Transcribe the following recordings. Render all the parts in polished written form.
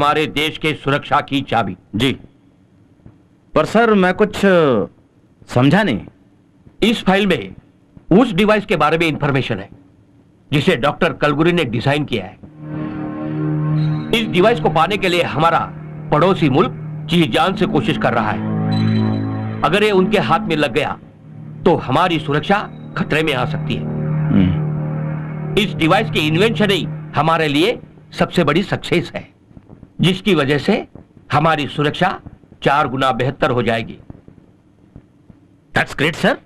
हमारे देश के सुरक्षा की चाबी। जी, पर सर मैं कुछ समझा नहीं। इस फाइल में उस डिवाइस के बारे में इंफॉर्मेशन है जिसे डॉक्टर कलगुरी ने डिजाइन किया है। इस डिवाइस को पाने के लिए हमारा पड़ोसी मुल्क जी जान से कोशिश कर रहा है। अगर ये उनके हाथ में लग गया तो हमारी सुरक्षा खतरे में आ सकती है। इस डिवाइस की इन्वेंशन ही हमारे लिए सबसे बड़ी सक्सेस है, जिसकी वजह से हमारी सुरक्षा 4 गुना बेहतर हो जाएगी। That's great sir.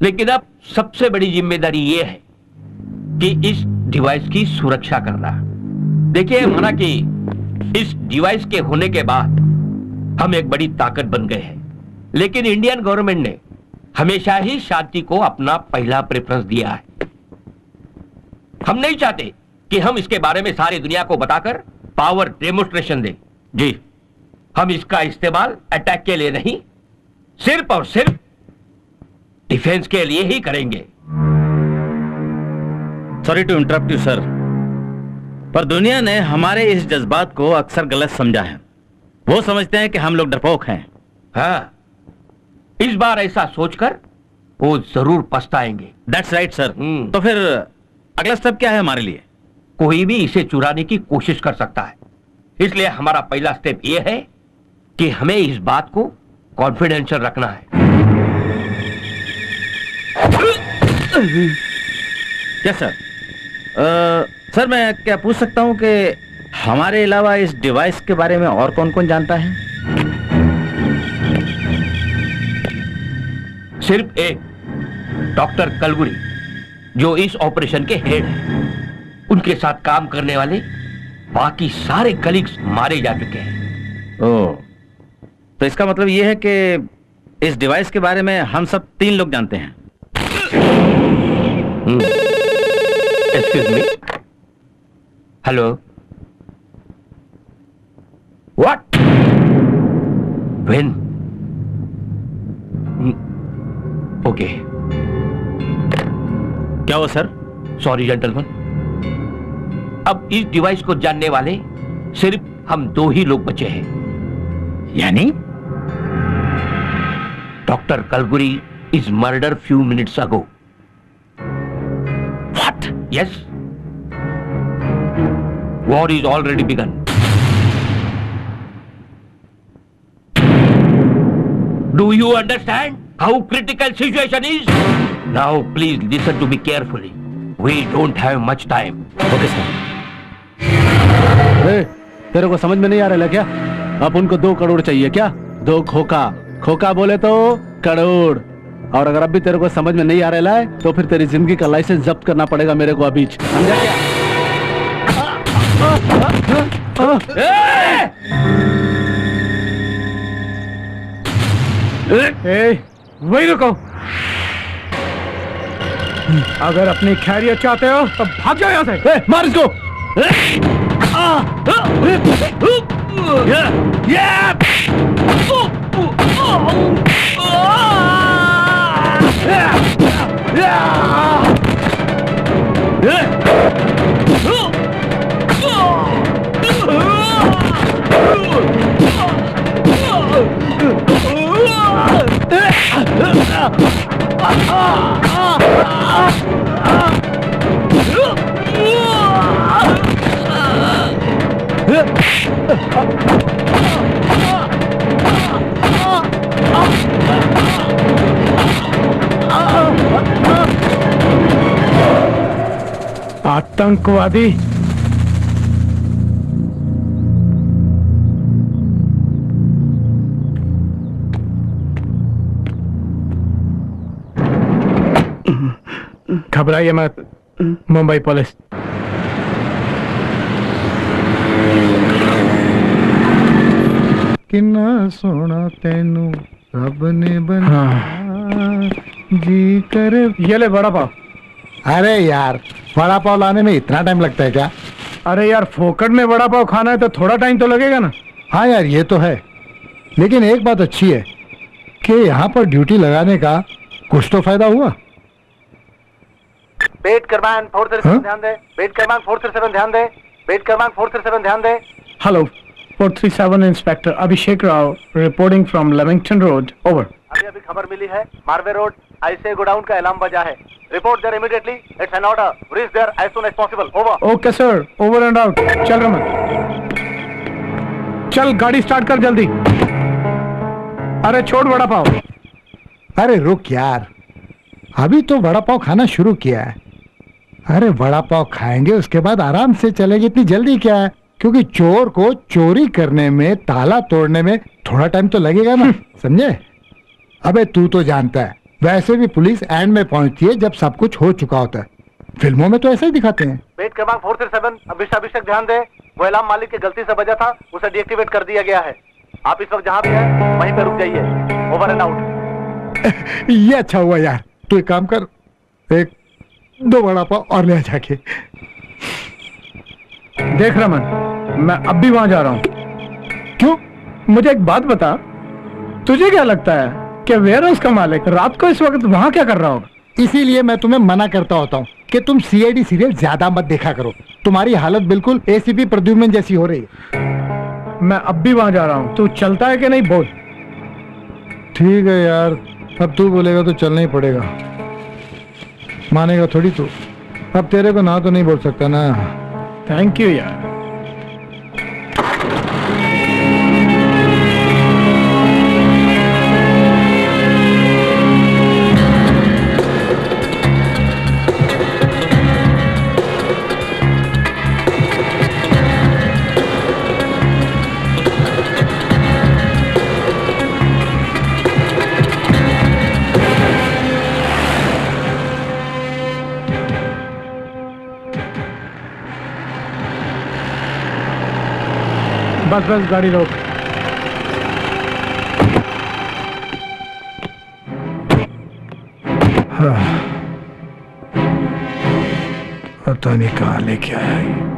लेकिन अब सबसे बड़ी जिम्मेदारी यह है कि इस डिवाइस की सुरक्षा करना। देखिए माना कि इस डिवाइस के होने के बाद हम एक बड़ी ताकत बन गए हैं, लेकिन इंडियन गवर्नमेंट ने हमेशा ही शांति को अपना पहला प्रेफरेंस दिया है। हम नहीं चाहते कि हम इसके बारे में सारी दुनिया को बताकर पावर डेमोन्स्ट्रेशन दें। जी, हम इसका इस्तेमाल अटैक के लिए नहीं, सिर्फ और सिर्फ डिफेंस के लिए ही करेंगे। Sorry to interrupt you sir, पर दुनिया ने हमारे इस जज्बात को अक्सर गलत समझा है। वो समझते हैं कि हम लोग डरपोक हैं। हाँ, इस बार ऐसा सोचकर वो जरूर पछताएंगे। That's right sir. तो फिर अगला स्टेप क्या है हमारे लिए? कोई भी इसे चुराने की कोशिश कर सकता है, इसलिए हमारा पहला स्टेप यह है कि हमें इस बात को कॉन्फिडेंशियल रखना है। Yes sir. सर मैं क्या पूछ सकता हूं कि हमारे अलावा इस डिवाइस के बारे में और कौन कौन जानता है? सिर्फ एक डॉक्टर कलगुरी, जो इस ऑपरेशन के हेड हैं। उनके साथ काम करने वाले बाकी सारे कलीग्स मारे जा चुके हैं। ओह, तो इसका मतलब यह है कि इस डिवाइस के बारे में हम सब 3 लोग जानते हैं। Excuse me, hello, what, when, okay. क्या हुआ सर? सॉरी जेंटलमैन, अब इस डिवाइस को जानने वाले सिर्फ हम 2 ही लोग बचे हैं। यानी doctor Kalguri is murder few minutes ago. What? Yes, war is already begun. Do you understand how critical situation is? Now please listen to me carefully, we don't have much time. Okay sir. तेरे को समझ में नहीं आ रहा है क्या? अब उनको 2 करोड़ चाहिए क्या? 2 खोखा, खोखा बोले तो करोड़। और अगर अब भी तेरे को समझ में नहीं आ रहा है तो फिर तेरी जिंदगी का लाइसेंस जब्त करना पड़ेगा मेरे को अभी। समझा क्या? वही रुको। अगर अपनी खैरियत चाहते हो तो भाग जाओ यहाँ से। मार इसको। आतंकवादी। घबराइए मत, मुंबई पुलिस। किन्ना सोना तेनू रब ने बना जी करे। ये ले बड़ा पाव। अरे यार, वड़ा पाव लाने में इतना टाइम लगता है क्या? अरे यार, फोकट में वड़ा पाव खाना है तो थोड़ा टाइम तो लगेगा ना। हाँ यार, ये तो है, लेकिन एक बात अच्छी है कि यहाँ पर ड्यूटी लगाने का कुछ तो फायदा हुआ। बेट क्रमांक 437 ध्यान दे। बेट क्रमांक 437 ध्यान दे। बेट क्रमांक 437 ध्यान दे। Hello 437 inspector Abhishek Rao reporting from Lamington road over. अभी खबर मिली है मार्वे रोड आईसीआई गोडाउन का अलार्म बजा है। Report there immediately, it's an order, reach there as soon as possible, over. Okay sir, over and out. चल रमन, चल गाड़ी स्टार्ट कर जल्दी। अरे छोड़ वड़ा पाव। अरे रुक यार, अभी तो वड़ा पाव खाना शुरू किया है। अरे वड़ा पाव खाएंगे उसके बाद आराम से चलेंगे, इतनी जल्दी क्या है? क्योंकि चोर को चोरी करने में, ताला तोड़ने में थोड़ा टाइम तो लगेगा ना, समझे? अबे तू तो जानता है, वैसे भी पुलिस एंड में पहुंचती है जब सब कुछ हो चुका होता है। फिल्मों में तो ऐसा ही दिखाते हैं। पेट क्रमांक 437 अभिषेक ध्यान दे, वो अलार्म मालिक की गलती से बजा था, उसे डीएक्टिवेट कर दिया गया है। आप इस वक्त जहां भी हैं वहीं पे रुक जाइए, ओवर एंड आउट। ये अच्छा हुआ यार, तू एक काम कर, एक 2 वड़ा पाव और ले जाके। देख रमन, मैं अब भी वहां जा रहा हूं। क्यों? मुझे एक बात बता, तुझे क्या लगता है कि वेयर हाउस का मालिक रात को इस वक्त वहां क्या कर रहा होगा? इसीलिए मैं तुम्हें मना करता होता हूँ कि तुम सीआईडी सीरियल ज्यादा मत देखा करो। तुम्हारी हालत बिल्कुल एसीपी प्रद्युम्न जैसी हो रही है। मैं अब भी वहां जा रहा हूं, तू चलता है कि नहीं बोल। ठीक है यार, अब तू बोलेगा तो चलना ही पड़ेगा, मानेगा थोड़ी तू। अब तेरे को ना तो नहीं बोल सकता ना। थैंक यू यार। बस बस गाड़ी रोक। पता नहीं कहाँ लेके आया ये।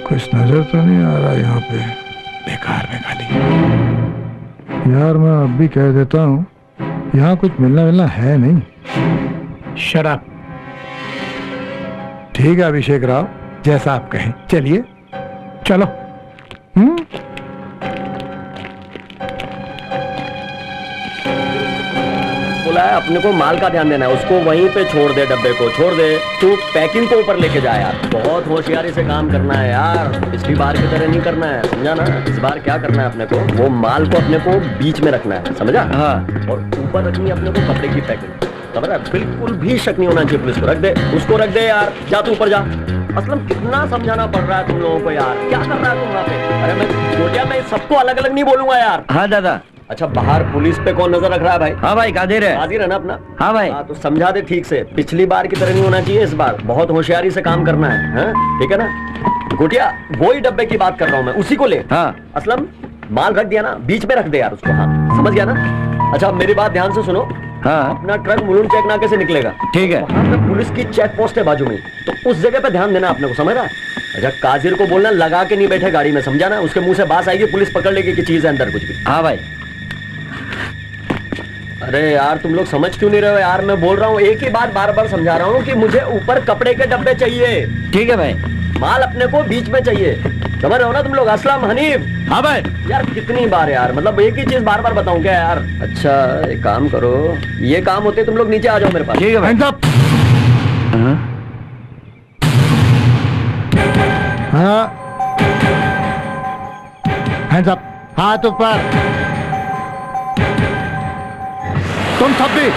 कुछ नजर तो नहीं आ रहा यहाँ पे, बेकार में खाली। यार मैं अब भी कह देता हूँ, यहाँ कुछ मिलना है नहीं। शराब। ठीक है अभिषेक राव, जैसा आप कहें, चलिए। चलो। बोला है अपने को माल का ध्यान देना है, उसको वहीं पे छोड़ दे, डब्बे को छोड़ दे, तू पैकिंग को ऊपर लेके जा यार। बहुत होशियारी से काम करना है यार, पिछली बार की तरह नहीं करना है, समझा ना? इस बार क्या करना है अपने को, वो माल को अपने को बीच में रखना है, समझा? हाँ। और ऊपर रखनी है अपने को कपड़े की पैकिंग, समझ रहा है? बिल्कुल भी शक नहीं होना चाहिए पुलिस को। रख दे, उसको रख दे यार, जा तू ऊपर जा। असलम कितना समझाना पड़ रहा है तुम लोगों को यार, क्या कर रहा है तुम वहाँ पे? अरे मैं गोटिया, मैं सबको अलग अलग नहीं बोलूंगा यार। हाँ दादा। अच्छा, बाहर पुलिस पे कौन नजर रख रहा है भाई? हाँ भाई, कादिर है। हाजिर है ना अपना? हाँ भाई। हाँ तो समझा दे ठीक से, पिछली बार की तरह नहीं होना चाहिए, इस बार बहुत होशियारी से काम करना है, हाँ? ठीक है ना? गोटिया, वही डब्बे की बात कर रहा हूँ मैं, उसी को ले। हाँ। असलम माल रख दिया ना, बीच में रख दे यार उसको, हाँ समझ गया ना? अच्छा मेरी बात ध्यान से सुनो, हाँ। अपना ट्रक मुलुंड चेक नाके से निकलेगा, ठीक है। वहाँ पे पुलिस की चेक पोस्ट है बाजू में, तो उस जगह पे ध्यान देना अपने को, समझ रहा है? अच्छा काजिर को बोलना लगा के नहीं बैठे गाड़ी में, समझा ना? उसके मुंह से बात आएगी, पुलिस पकड़ लेगी कि चीज है अंदर कुछ भी। हाँ भाई। अरे यार तुम लोग समझ क्यों नहीं रहे हो यार? मैं बोल रहा हूँ, एक ही बात बार बार समझा रहा हूँ कि मुझे ऊपर कपड़े के डब्बे चाहिए। ठीक है भाई। माल अपने को बीच में चाहिए, समझ रहे हो ना तुम लोग? असलम, हनीफ। हाँ भाई। यार कितनी बार यार, मतलब एक ही चीज बार बार बताऊं क्या यार? अच्छा एक काम करो, ये काम होते तुम लोग नीचे आ जाओ मेरे पास। ठीक है भाई। हाँ, हैंड्स अप, हाथ ऊपर। तुम सब भी।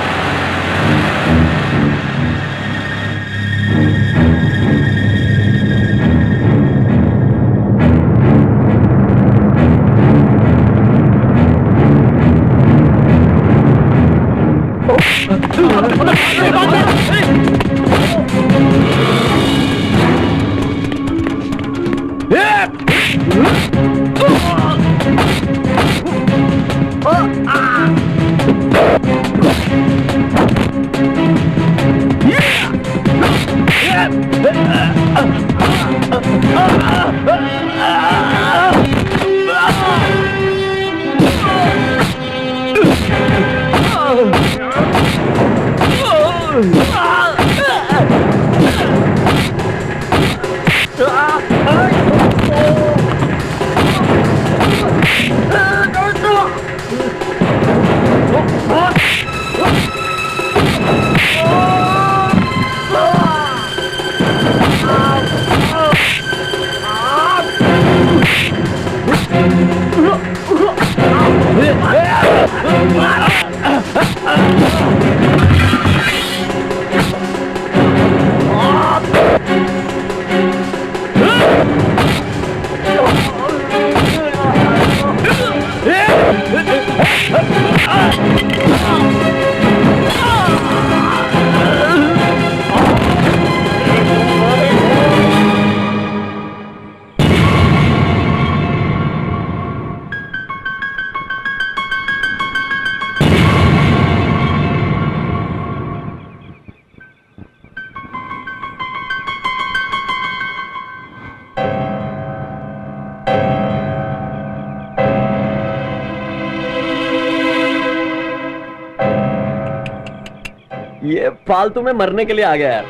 ये फालतू में मरने के लिए आ गया यार।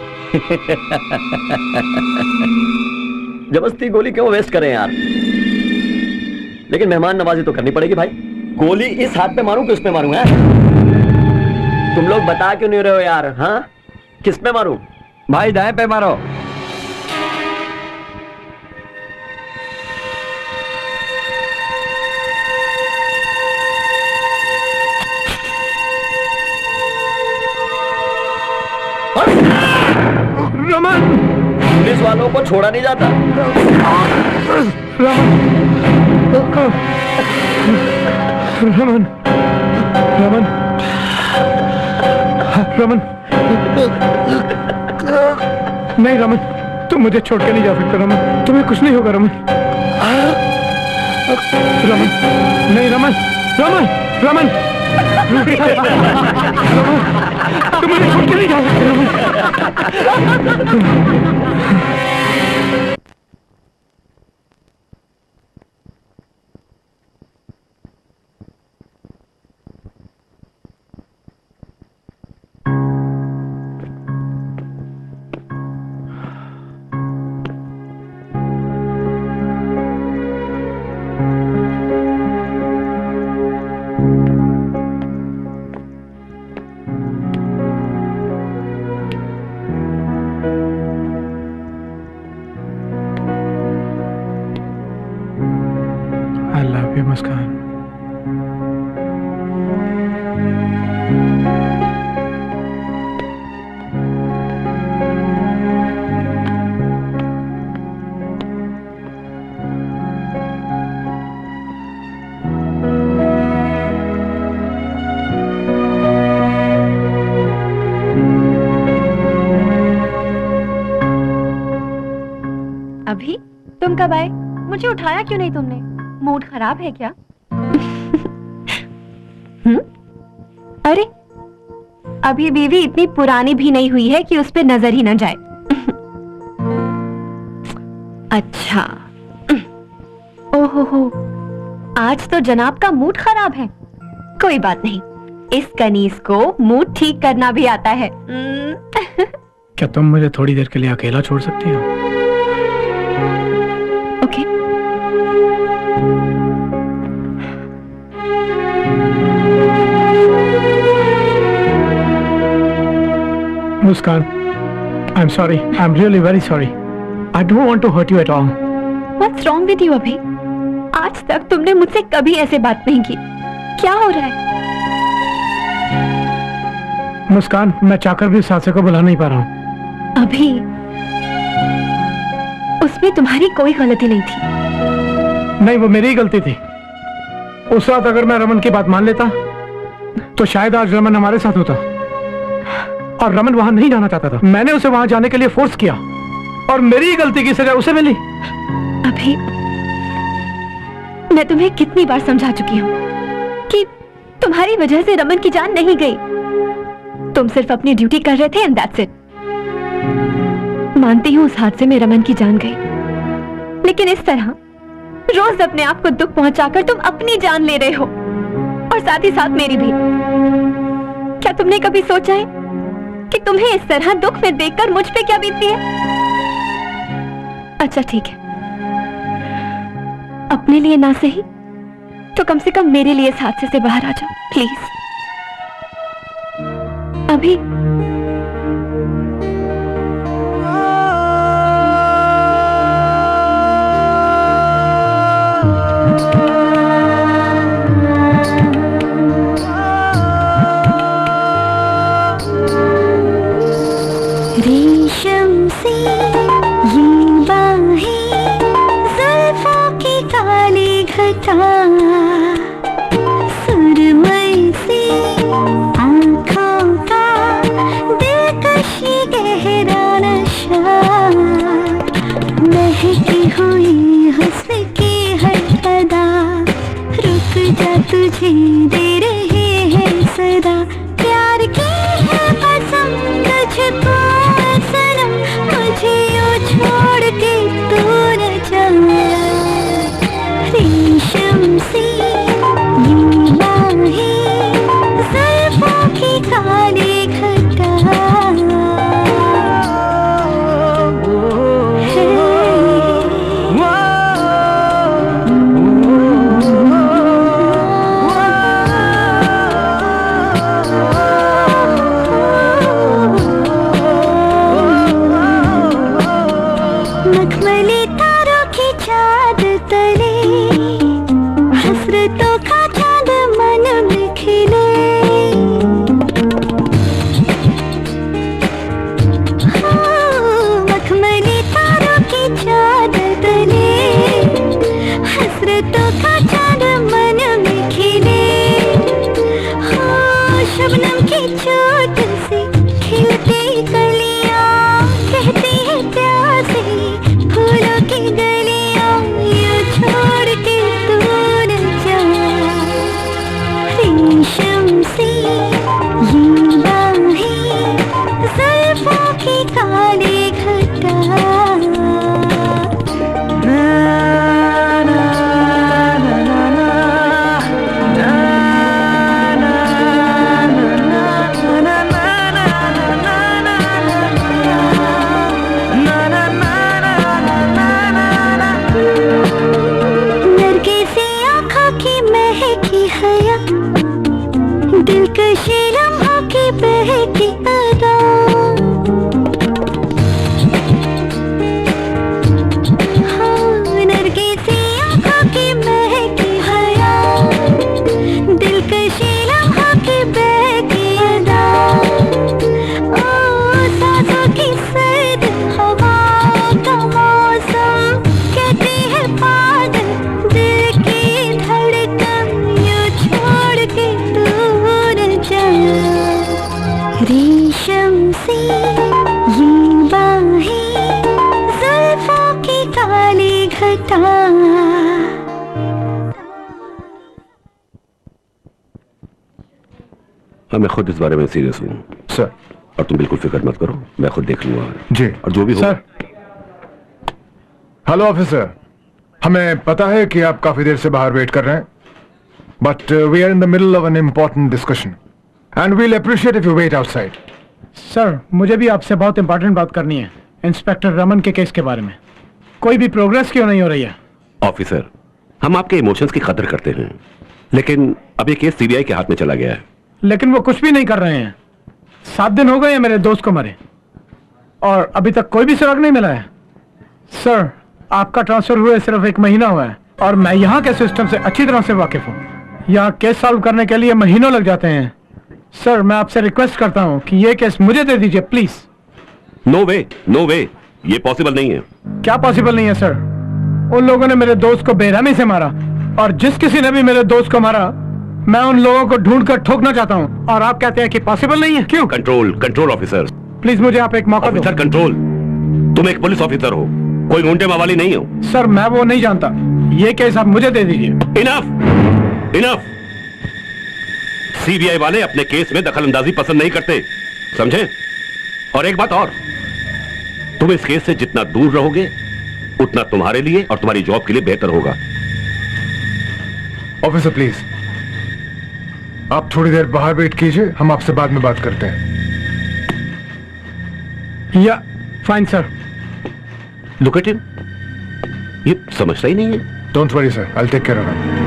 जबरदस्ती गोली क्यों वेस्ट करें यार। लेकिन मेहमान नवाजी तो करनी पड़ेगी भाई। गोली इस हाथ पे मारूं कि उस पे मारूं है? तुम लोग बता क्यों नहीं रहे हो यार? हाँ, किस पे मारूं? भाई दाएं पे मारो। रमन, पुलिस वालों को छोड़ा नहीं जाता। रमन, रमन, रमन, रमन, नहीं रमन, तुम मुझे छोड़ के नहीं जा सकते रमन। तुम्हें कुछ नहीं होगा रमन। रमन, नहीं रमन, रमन, रमन, रमन, तुम मुझे छोड़ के नहीं जा सकते रमन। I love you, मुस्कान। अभी तुम कब आए? मुझे उठाया क्यों नहीं तुमने? मूड खराब है क्या? अरे अभी बीवी इतनी पुरानी भी नहीं हुई है कि उस पे नजर ही न जाए। अच्छा, ओहो, आज तो जनाब का मूड खराब है। कोई बात नहीं, इस कनीज को मूड ठीक करना भी आता है। क्या तुम मुझे थोड़ी देर के लिए अकेला छोड़ सकती हो? Okay. Muskan, I'm sorry. I'm really very sorry. I don't want to hurt you at all. What's wrong with you अभी? आज तक तुमने मुझसे कभी ऐसे बात नहीं की। क्या हो रहा है? मुस्कान, मैं चाहकर भी उस हादसे को बुला नहीं पा रहा हूँ। अभी उसमें तुम्हारी कोई गलती नहीं थी। नहीं, वो मेरी ही गलती थी। उस रात अगर मैं रमन की बात मान लेता तो शायद आज रमन हमारे साथ होता। और रमन वहां नहीं जाना चाहता था। मैंने उसे वहां जाने के लिए फोर्स किया और मेरी ही गलती की सजा उसे मिली। अभी मैं तुम्हें कितनी बार समझा चुकी हूँ कि तुम्हारी वजह से रमन की जान नहीं गई। तुम सिर्फ अपनी ड्यूटी कर रहे थे एंड दैट्स इट। मानती हूँ उस हादसे में रमन की जान गई, लेकिन इस तरह रोज अपने आप को दुख पहुंचाकर तुम अपनी जान ले रहे हो और साथ ही साथ मेरी भी। क्या तुमने कभी सोचा है कि तुम्हें इस तरह दुख में देखकर मुझ पे क्या बीतती है? अच्छा ठीक है, अपने लिए ना सही तो कम से कम मेरे लिए इस हादसे से बाहर आ जाओ प्लीज। अभी रेशम सी ये बाहें, जुल्फों की काली घटा। हाँ, मैं खुद इस बारे में सीरियस हूँ सर। और तुम बिल्कुल फिक्र मत करो, मैं खुद देख लूंगा जी। और जो भी हो। सर, हेलो ऑफिसर, हमें पता है कि आप काफी देर से बाहर वेट कर रहे हैं, but we are in the middle of an important discussion and we'll appreciate if you wait outside. Sir, मुझे भी आपसे बहुत इंपॉर्टेंट बात करनी है, इंस्पेक्टर रमन के केस के बारे में। कोई भी प्रोग्रेस क्यों नहीं हो रही है? ऑफिसर, हम आपके इमोशंस की कदर करते हैं, लेकिन अब ये केस सीबीआई के हाथ में चला गया है। लेकिन वो कुछ भी नहीं कर रहे हैं। 7 दिन हो गए हैं मेरे दोस्त को मरे और अभी तक कोई भी सुराग नहीं मिला है। सर, आपका ट्रांसफर हुए सिर्फ 1 महीना हुआ है और मैं यहाँ के सिस्टम से अच्छी तरह से वाकिफ हूँ। यहाँ केस सॉल्व करने के लिए महीनों लग जाते हैं। सर, मैं आपसे रिक्वेस्ट करता हूँ कि ये केस मुझे दे दीजिए प्लीज। नो वे, नो वे, ये पॉसिबल नहीं है। क्या पॉसिबल नहीं है सर? उन लोगों ने मेरे दोस्त को बेरहमी से मारा और जिस किसी ने भी मेरे दोस्त को मारा, मैं उन लोगों को ढूंढ कर ठोकना चाहता हूँ और आप कहते हैं कि पॉसिबल नहीं है। क्यों? Control, control officer. प्लीज मुझे आप एक मौका दो। ऑफिसर कंट्रोल, तुम एक पुलिस ऑफिसर हो, कोई घूंटे मवाली नहीं हो। सर, मैं वो नहीं जानता। ये केस आप मुझे दे दीजिए। Enough, enough. सीबीआई वाले अपने केस में दखलंदाजी पसंद नहीं करते, समझे? और एक बात और, तुम इस केस से जितना दूर रहोगे उतना तुम्हारे लिए और तुम्हारी जॉब के लिए बेहतर होगा। ऑफिसर प्लीज, आप थोड़ी देर बाहर वेट कीजिए, हम आपसे बाद में बात करते हैं। Yeah fine sir. Look at him, ये समझता ही नहीं है। Don't worry sir, I will take care of him.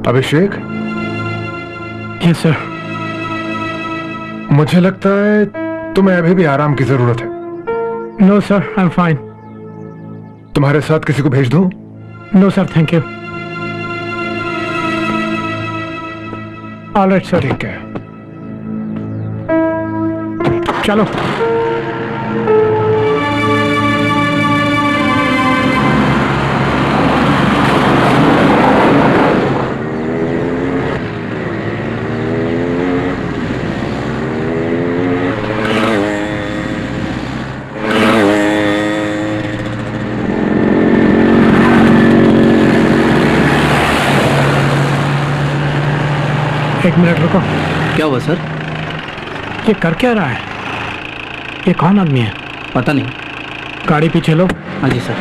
Abhishek? Yes sir. मुझे लगता है तुम्हें अभी भी आराम की जरूरत है। No sir, I am fine. तुम्हारे साथ किसी को भेज दूं? No sir, thank you. Alright sir, ठीक है, चलो। एक मिनट रुको। क्या हुआ सर? ये कर क्या रहा है? ये कौन आदमी है? पता नहीं। गाड़ी पीछे लो। हाँ जी सर।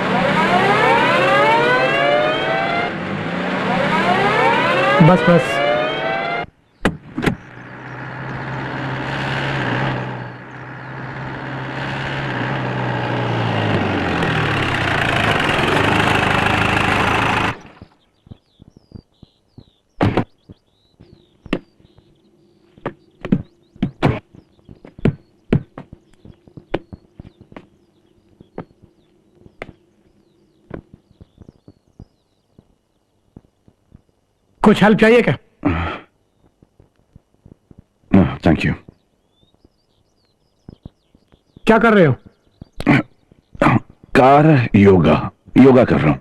बस बस। कुछ हेल्प चाहिए क्या? Thank you. क्या कर रहे हो? कार योगा कर रहा हूं।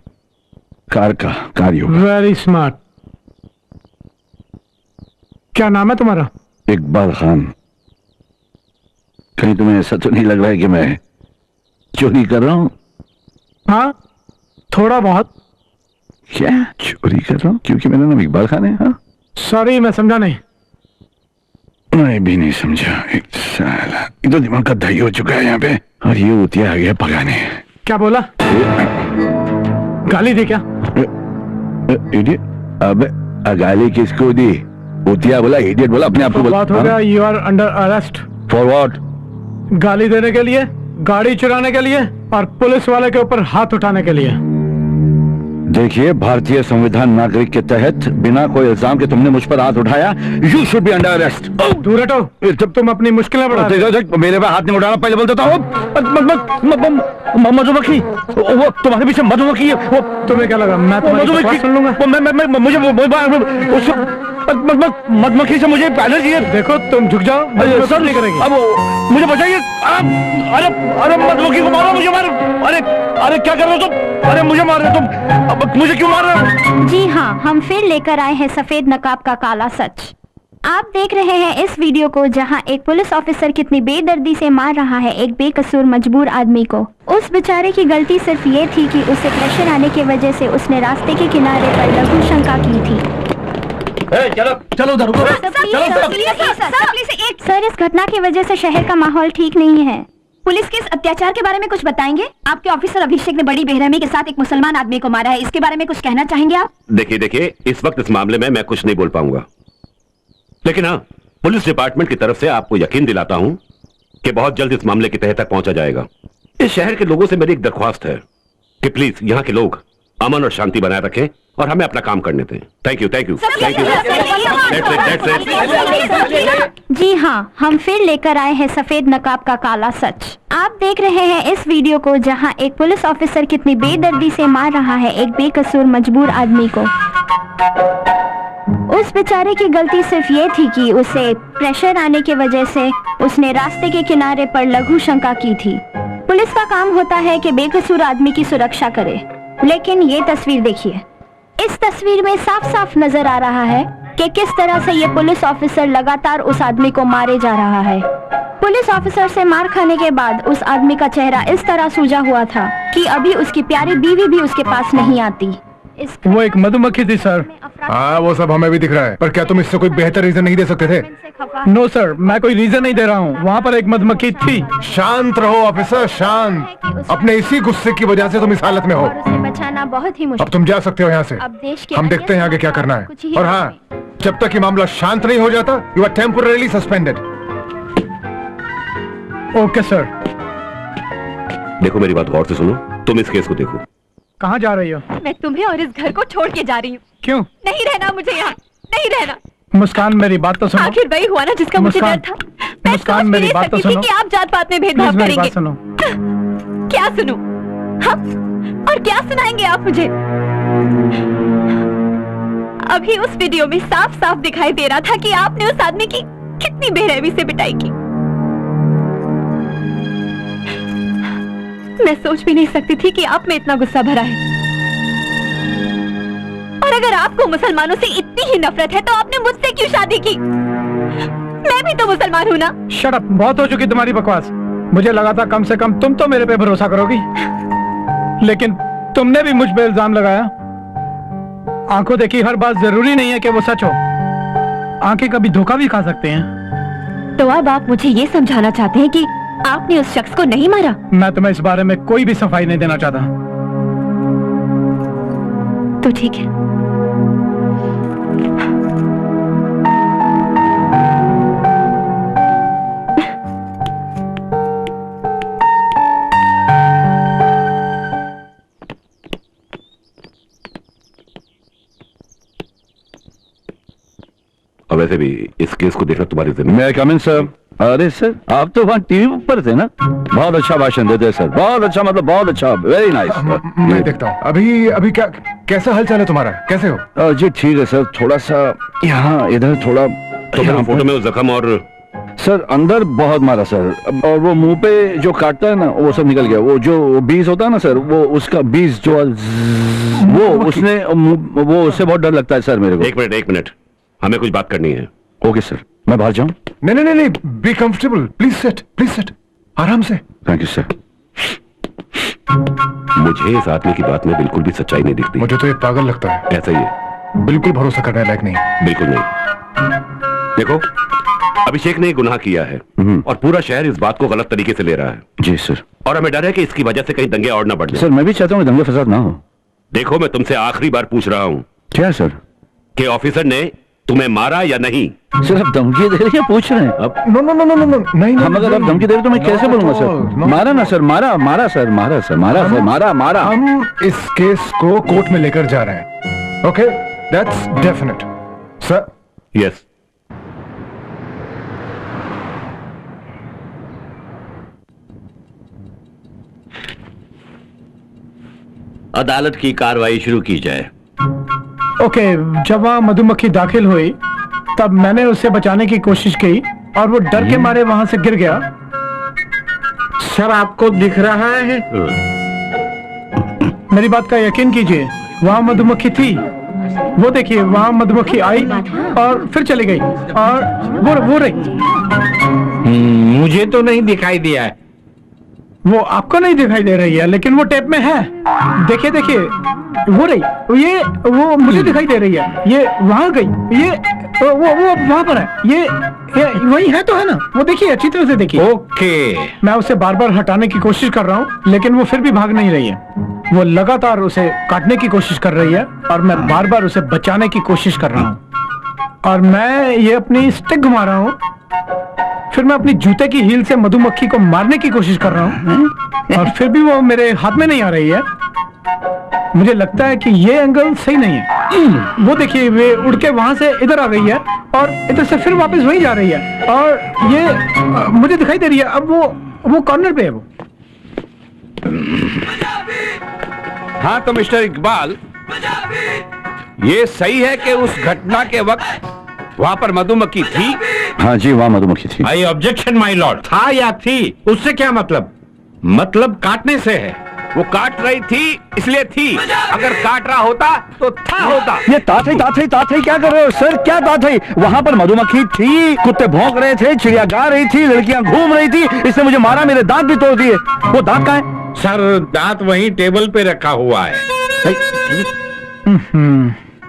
कार योगा। Very smart. क्या नाम है तुम्हारा? इकबाल खान। कहीं तुम्हें ऐसा तो नहीं लग रहा है कि मैं चोरी कर रहा हूं? हाँ, थोड़ा बहुत। क्या चोरी कर रहा हूं क्योंकि मेरा नाम इकबाल खान है? हाँ, सॉरी, मैं समझा नहीं। मैं भी नहीं समझा। एक साला एक तो दिमाग का दही हो चुका है यहाँ पे, और ये उतिया आ गया भगाने। क्या बोला? गाली दी क्या? इडियट। अबे गाली किसको दी? उतिया बोला, इडियट बोला, अपने आप को बोला। बात हो गया। You are under arrest. For what? गाली देने के लिए, गाड़ी चुराने के लिए और पुलिस वाले के ऊपर हाथ उठाने के लिए। देखिए, भारतीय संविधान नागरिक के तहत बिना कोई इल्जाम के तुमने मुझ पर हाथ उठाया, you should be under arrest. दूर हटो, जब तुम अपनी मुश्किलें बढ़ा रहे हो। मेरे पे हाथ नहीं उठाना, पहले बोल देता हूँ। मधुमक्खी, वो तुम्हारे पीछे मधुमक्खी है। वो तुम्हें क्या लगा मैं तुम्हारी बात सुन लूंगा? मुझे मधुमक्खी से मुझे एलर्जी है। देखो तुम झुक जाओ, सब नहीं करेंगे। अब मुझे बचाइए। अरे अरे मधुमक्खी को मारो, मुझे मारो। अरे अरे क्या कर रहे हो तुम? अरे मुझे मार रहे हो तुम। अब मुझे क्यों मार रहे हो? जी हाँ, हम फिर लेकर आए हैं सफेद नकाब का काला सच। आप देख रहे हैं इस वीडियो को जहां एक पुलिस ऑफिसर कितनी बेदर्दी से मार रहा है एक बेकसूर मजबूर आदमी को। उस बेचारे की गलती सिर्फ ये थी कि उसे प्रेशर आने की वजह से उसने रास्ते के किनारे पर लघु शंका की थी। चलो चलो उधर, सर, इस घटना की वजह से शहर का माहौल ठीक नहीं है। पुलिस के इस अत्याचार के बारे में कुछ बताएंगे? आपके ऑफिसर अभिषेक ने बड़ी बेरहमी के साथ एक मुसलमान आदमी को मारा है, इसके बारे में कुछ कहना चाहेंगे आप? देखिए, इस वक्त इस मामले में मैं कुछ नहीं बोल पाऊंगा, लेकिन हाँ, पुलिस डिपार्टमेंट की तरफ से आपको यकीन दिलाता हूं कि बहुत जल्द इस मामले की तह तक पहुंचा जाएगा। इस शहर के लोगों से मेरी एक दरख्वास्त है कि प्लीज यहाँ के लोग अमन और शांति बनाए रखें और हमें अपना काम करने दें। Thank you, thank you, thank you. जी हाँ, हम फिर लेकर आए हैं सफेद नकाब का काला सच। आप देख रहे हैं इस वीडियो को जहां एक पुलिस ऑफिसर कितनी बेदर्दी से मार रहा है एक बेकसूर मजबूर आदमी को। उस बेचारे की गलती सिर्फ ये थी कि उसे प्रेशर आने की वजह से उसने रास्ते के किनारे पर लघु शंका की थी। पुलिस का काम होता है कि बेकसूर आदमी की सुरक्षा करे, लेकिन ये तस्वीर देखिए। इस तस्वीर में साफ साफ नजर आ रहा है कि किस तरह से ये पुलिस ऑफिसर लगातार उस आदमी को मारे जा रहा है। पुलिस ऑफिसर से मार खाने के बाद उस आदमी का चेहरा इस तरह सूजा हुआ था कि अभी उसकी प्यारी बीवी भी उसके पास नहीं आती। वो एक मधुमक्खी थी सर। हाँ, वो सब हमें भी दिख रहा है, पर क्या तुम इससे कोई बेहतर रीजन नहीं दे सकते थे? नो सर, मैं कोई रीजन नहीं दे रहा हूँ, वहाँ पर एक मधुमक्खी थी। शांत रहो ऑफिसर, शांत। अपने इसी गुस्से की वजह से तुम इस हालत में हो। उसे बचाना बहुत ही मुश्किल। अब तुम जा सकते हो यहाँ से। अब देश के हम देखते हैं आगे क्या करना है। और हाँ, जब तक ये मामला शांत नहीं हो जाता, you are temporarily suspended. Okay sir. देखो, मेरी बात गौर से सुनो, तुम इस केस को देखो। कहाँ जा रही हो? मैं तुम्हें और इस घर को छोड़ के जा रही हूँ। क्यों? नहीं रहना मुझे यहाँ, नहीं रहना। मुस्कान, मेरी बात तो सुनो। आखिर वही हुआ ना जिसका मुझे डर था। मुस्कान, मेरी बात तो सुनो कि आप जात पात में भेदभाव करेंगे। सुनो। क्या सुनो? हाँ? और क्या सुनाएंगे आप मुझे? अभी उस वीडियो में साफ साफ दिखाई दे रहा था कि आपने उस आदमी की कितनी बेरहमी से पिटाई की। मैं सोच भी नहीं सकती थी कि आप में इतना गुस्सा भरा है। और अगर आपको मुसलमानों से इतनी ही नफरत है तो आपने मुझसे क्यों शादी की? मैं भी तो मुसलमान हूँ ना। शट अप, बहुत हो चुकी तुम्हारी बकवास। मुझे लगा था कम से कम तुम तो मेरे पे भरोसा करोगी, लेकिन तुमने भी मुझ पे इल्जाम लगाया। आंखों देखी हर बात जरूरी नहीं है कि वो सच हो। आंखें कभी धोखा भी खा सकते हैं। तो अब आप मुझे ये समझाना चाहते हैं कि आपने उस शख्स को नहीं मारा? मैं तुम्हें इस बारे में कोई भी सफाई नहीं देना चाहता। तो ठीक है। और वैसे भी इस केस को देखना तुम्हारी जिम्मेदारी। मैं कम इन सर। अरे सर, आप तो वहाँ टीवी पर थे ना। बहुत अच्छा भाषण देते सर, बहुत अच्छा, मतलब बहुत अच्छा, वेरी नाइस। मैं देखता हूँ। अभी क्या, कैसा हालचाल है तुम्हारा? कैसे हो? जी ठीक है सर, थोड़ा सा यहाँ इधर थोड़ा। तो फिर फोटो में वो जख्म और सर अंदर बहुत मारा सर, और वो मुंह पे जो काटता है ना वो सब निकल गया। वो जो बीज होता है ना सर, वो उसका बीज जो वो उसने वो उससे बहुत डर लगता है सर मेरे को। एक मिनट, हमें कुछ बात करनी है। ओके सर, मैं बाहर जाऊं? नहीं, बी कंफर्टेबल, प्लीज सेट, आराम से। Thank you sir. मुझे इस आदमी की बात में बिल्कुल भी सच्चाई नहीं दिखती। मुझे तो ये पागल लगता है। ऐसा ही है, बिल्कुल भरोसा करने लायक नहीं। बिल्कुल नहीं। देखो, अभिषेक ने गुनाह किया है और पूरा शहर इस बात को गलत तरीके से ले रहा है। जी सर। और हमें डर है कि इसकी वजह से कहीं दंगे और ना बढ़ जाएं। सर मैं भी चाहता हूँ दंगे फसाद ना हो। देखो, मैं तुमसे आखिरी बार पूछ रहा हूँ। क्या सर? कि ऑफिसर ने तुम्हें मारा या नहीं? सिर्फ धमकी दे रही है, पूछ रहे हैं अब। No no no no no no, नहीं हम अगर आप धमकी दे रहे तो मैं कैसे बोलूंगा सर? मारा ना सर, मारा मारा सर, मारा सर, मारा सर, मारा मारा। हम इस केस को कोर्ट में लेकर जा रहे हैं। Okay, that's definite sir. Yes. अदालत की कार्रवाई शुरू की जाए। ओके, जब वहां मधुमक्खी दाखिल हुई तब मैंने उसे बचाने की कोशिश की और वो डर के मारे वहां से गिर गया। सर आपको दिख रहा है? मेरी बात का यकीन कीजिए, वहां मधुमक्खी थी। वो देखिए, वहां मधुमक्खी आई और फिर चली गई और वो रही। मुझे तो नहीं दिखाई दिया है। वो आपको नहीं दिखाई दे रही है, लेकिन वो टेप में है। देखिए देखिए, वो रही, ये वो मुझे दिखाई दे रही है। ये वहां गई, ये वो वहां पर है। ये वही है तो है ना? वो देखिए, अच्छी तरह से देखिए। ओके। मैं उसे बार बार हटाने की कोशिश कर रहा हूँ, लेकिन वो फिर भी भाग नहीं रही है। वो लगातार उसे काटने की कोशिश कर रही है और मैं बार बार उसे बचाने की कोशिश कर रहा हूँ। और मैं ये अपनी स्टिक घुमा रहा हूँ, फिर मैं अपनी जूते की हील से मधुमक्खी को मारने की कोशिश कर रहा हूँ और फिर भी वो मेरे हाथ में नहीं आ रही है। मुझे लगता है कि ये एंगल सही नहीं है। वो देखिए, वे उड़ के वहां से इधर आ गई है और इधर से फिर वापस वहीं जा रही है और ये मुझे दिखाई दे रही है। अब वो कॉर्नर पे है वो। हाँ तो मिस्टर इकबाल, ये सही है कि उस घटना के वक्त वहां पर मधुमक्खी थी? हाँ जी, वहां मधुमक्खी थी। आई ऑब्जेक्शन माय लॉर्ड। था या थी, उससे क्या मतलब? मतलब काटने से है। वो काट रही थी इसलिए थी, अगर काट रहा होता तो था होता। ये ताथई क्या कर रहे हो सर? क्या ताथई? वहां पर मधुमक्खी थी, कुत्ते भौंक रहे थे, चिड़िया गा रही थी, लड़कियां घूम रही थी, इसने मुझे मारा, मेरे दांत भी तोड़ दिए। वो दांत कहाँ है? सर दांत वहीं टेबल पे रखा हुआ है।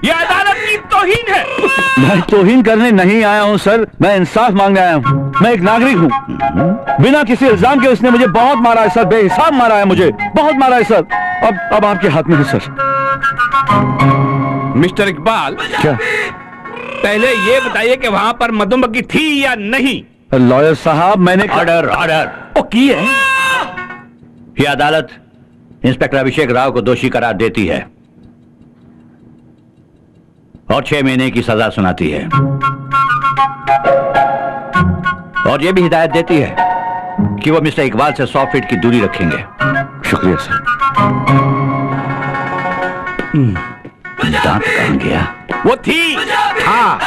ये अदालत की तौहीन है। मैं तौहीन करने नहीं आया हूँ सर, मैं इंसाफ मांगने आया हूँ। मैं एक नागरिक हूँ। बिना किसी इल्जाम के उसने मुझे बहुत मारा है सर, बेहिसाब मारा है, मुझे बहुत मारा है सर। अब आपके हाथ में है सर। मिस्टर इकबाल, क्या? पहले ये बताइए कि वहां पर मधुमक्खी थी या नहीं? लॉयर साहब, मैंने ऑर्डर ऑर्डर। ओ की है? ये अदालत इंस्पेक्टर अभिषेक राव को दोषी करार देती है और 6 महीने की सजा सुनाती है और यह भी हिदायत देती है कि वो मिस्टर इकबाल से 100 फीट की दूरी रखेंगे। शुक्रिया सर। दांत कहां गया? वो थी यार।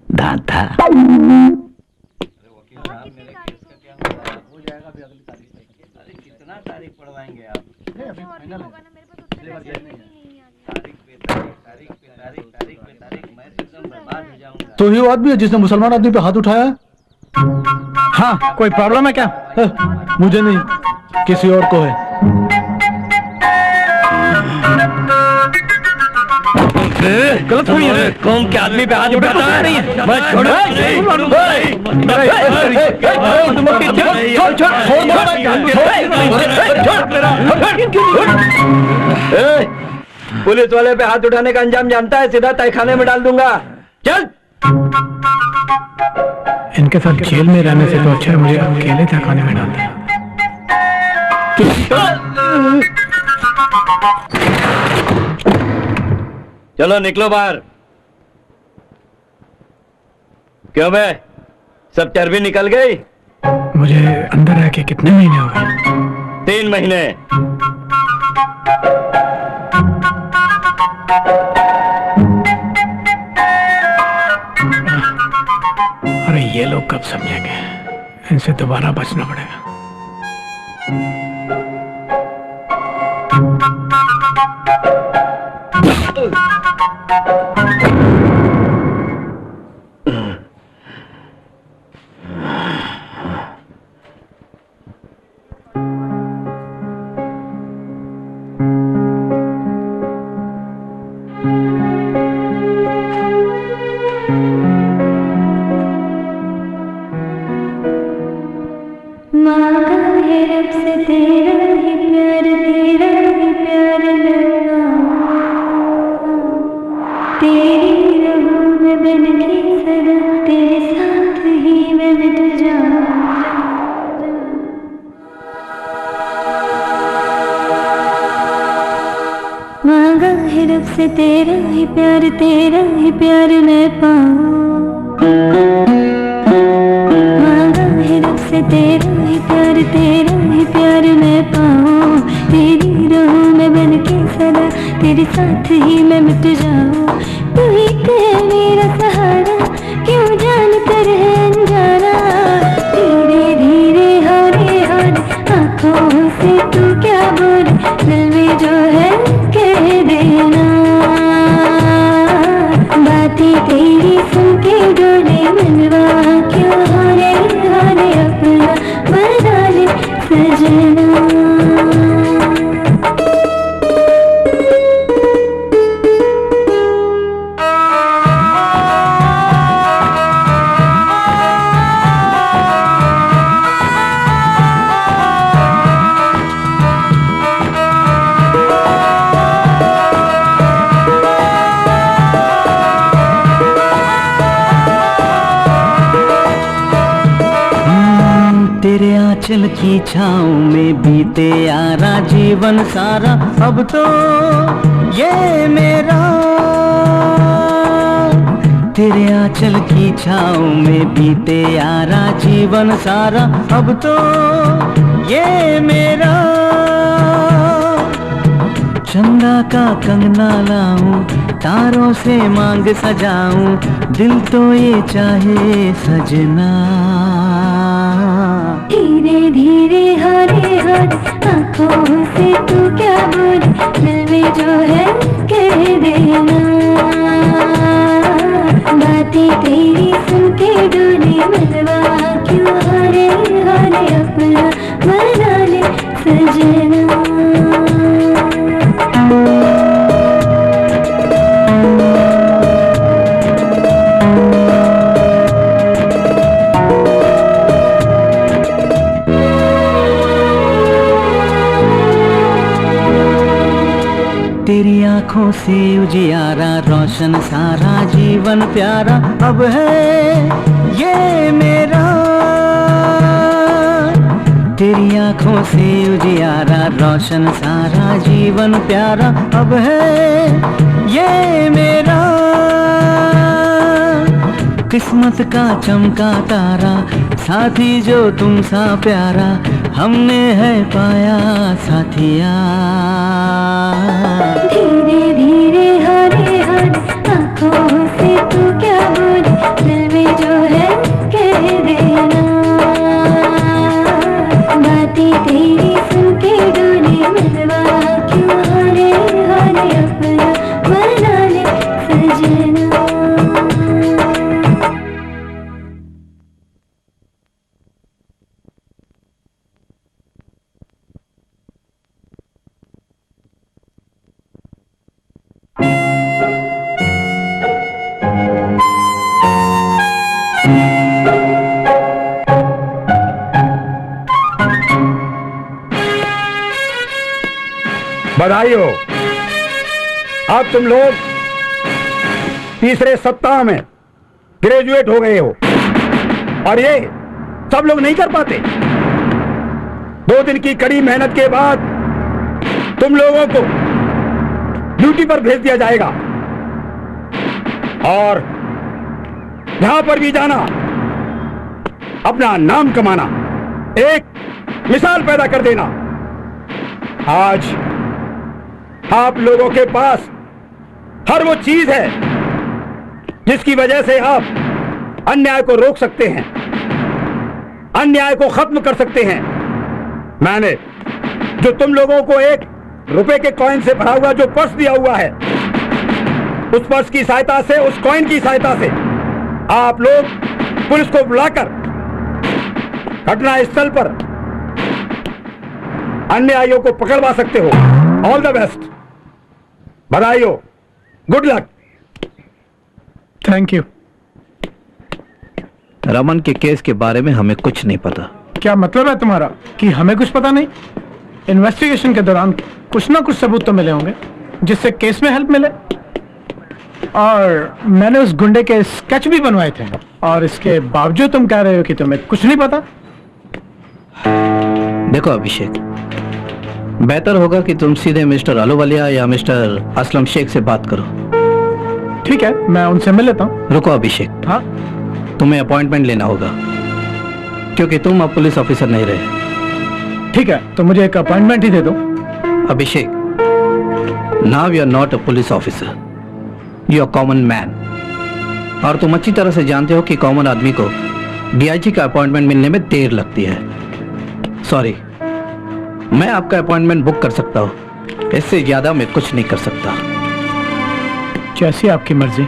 दांत था। तो ही वो आदमी है जिसने मुसलमान आदमी पे हाथ उठाया? हाँ, कोई प्रॉब्लम है क्या? मुझे नहीं, किसी और को है। गलत हुई है। कौन के आदमी पे हाथ उठाता है? मैं पुलिस वाले पे हाथ उठाने का अंजाम जानता है, सीधा तहखाने में डाल दूंगा। चल। इनके साथ जेल में रहने से तो अच्छा है मुझे अकेले तहखाने में डाल दिया। चलो निकलो बाहर। क्यों बे, सब चर्बी निकल गई? मुझे अंदर रह के कितने महीने हो गए? 3 महीने। अरे ये लोग कब समझेंगे? इनसे दोबारा बचना पड़ेगा। मांगा है रब से तेरा ही प्यार। से तेरा ही प्यार मैं पाऊं, मांगा है रब से तेरा ही प्यार मैं पाऊं। तेरी राहों में बन के सदा तेरे साथ ही मैं मिट जाऊं। तू ही है मेरा सहारा, क्यों जान कर है अंजाना। धीरे धीरे हौले आंखों से तू क्या बोल, दिल में जो है कह देना। बातें तेरी सुन के डोले मनवा, क्यों हौले अपना बना ले सजना। तेरे आंचल की छाँव में बीते यारा जीवन सारा, अब तो ये मेरा। तेरे आंचल की छाँव में बीते यारा जीवन सारा, अब तो ये मेरा। चंदा का कंगना लाऊं, तारों से मांग सजाऊं, दिल तो ये चाहे सजना। धीरे धीरे हरे आंखों से तू क्या बोले, दिल में जो है कह देना। बातें तेरी सुन के डोले मनवा, क्यों हरे अपना बना ले सजना। तेरी आंखों से उजियारा रोशन सारा जीवन प्यारा, अब है ये मेरा। तेरी आंखों से उजियारा रोशन सारा जीवन प्यारा, अब है ये मेरा। किस्मत का चमका तारा, साथी जो तुम सा प्यारा, हमने है पाया साथिया। धीरे धीरे हरे आंखों से तू क्या बोले, दिल में जो है कह देना। बातें तेरी सुन के डोले मनवा, क्यों हरे अपना बना ले सजना। बधाई हो, अब तुम लोग तीसरे सप्ताह में ग्रेजुएट हो गए हो। और ये सब लोग नहीं कर पाते। 2 दिन की कड़ी मेहनत के बाद तुम लोगों को ड्यूटी पर भेज दिया जाएगा, और जहां पर भी जाना अपना नाम कमाना, एक मिसाल पैदा कर देना। आज आप लोगों के पास हर वो चीज है जिसकी वजह से आप अन्याय को रोक सकते हैं, अन्याय को खत्म कर सकते हैं। मैंने जो तुम लोगों को 1 रुपए के कॉइन से भरा हुआ जो पर्स दिया हुआ है, उस पर्स की सहायता से, उस कॉइन की सहायता से आप लोग पुलिस को बुलाकर घटना स्थल पर अन्यायियों को पकड़वा सकते हो। ऑल द बेस्ट, बधाई हो, good luck. Thank you. Raman के केस के बारे में हमें कुछ नहीं पता। क्या मतलब है तुम्हारा कि हमें कुछ पता नहीं? इन्वेस्टिगेशन के दौरान कुछ ना कुछ सबूत तो मिले होंगे जिससे केस में हेल्प मिले। और मैंने उस गुंडे के स्केच भी बनवाए थे, और इसके बावजूद तुम कह रहे हो कि तुम्हें कुछ नहीं पता। देखो अभिषेक, बेहतर होगा कि तुम सीधे मिस्टर अहलूवालिया या मिस्टर असलम शेख से बात करो। ठीक है, मैं उनसे मिल लेता हूँ। रुको अभिषेक, हाँ, तुम्हें अपॉइंटमेंट लेना होगा क्योंकि तुम अब पुलिस ऑफिसर नहीं रहे। ठीक है, तो मुझे एक अपॉइंटमेंट ही दे दो। Abhishek, now you are not a police officer, you are common man. और तुम अच्छी तरह से जानते हो कि कॉमन आदमी को डीआईजी का अपॉइंटमेंट मिलने में देर लगती है। सॉरी, मैं आपका अपॉइंटमेंट बुक कर सकता हूं, इससे ज्यादा मैं कुछ नहीं कर सकता। जैसी आपकी मर्जी।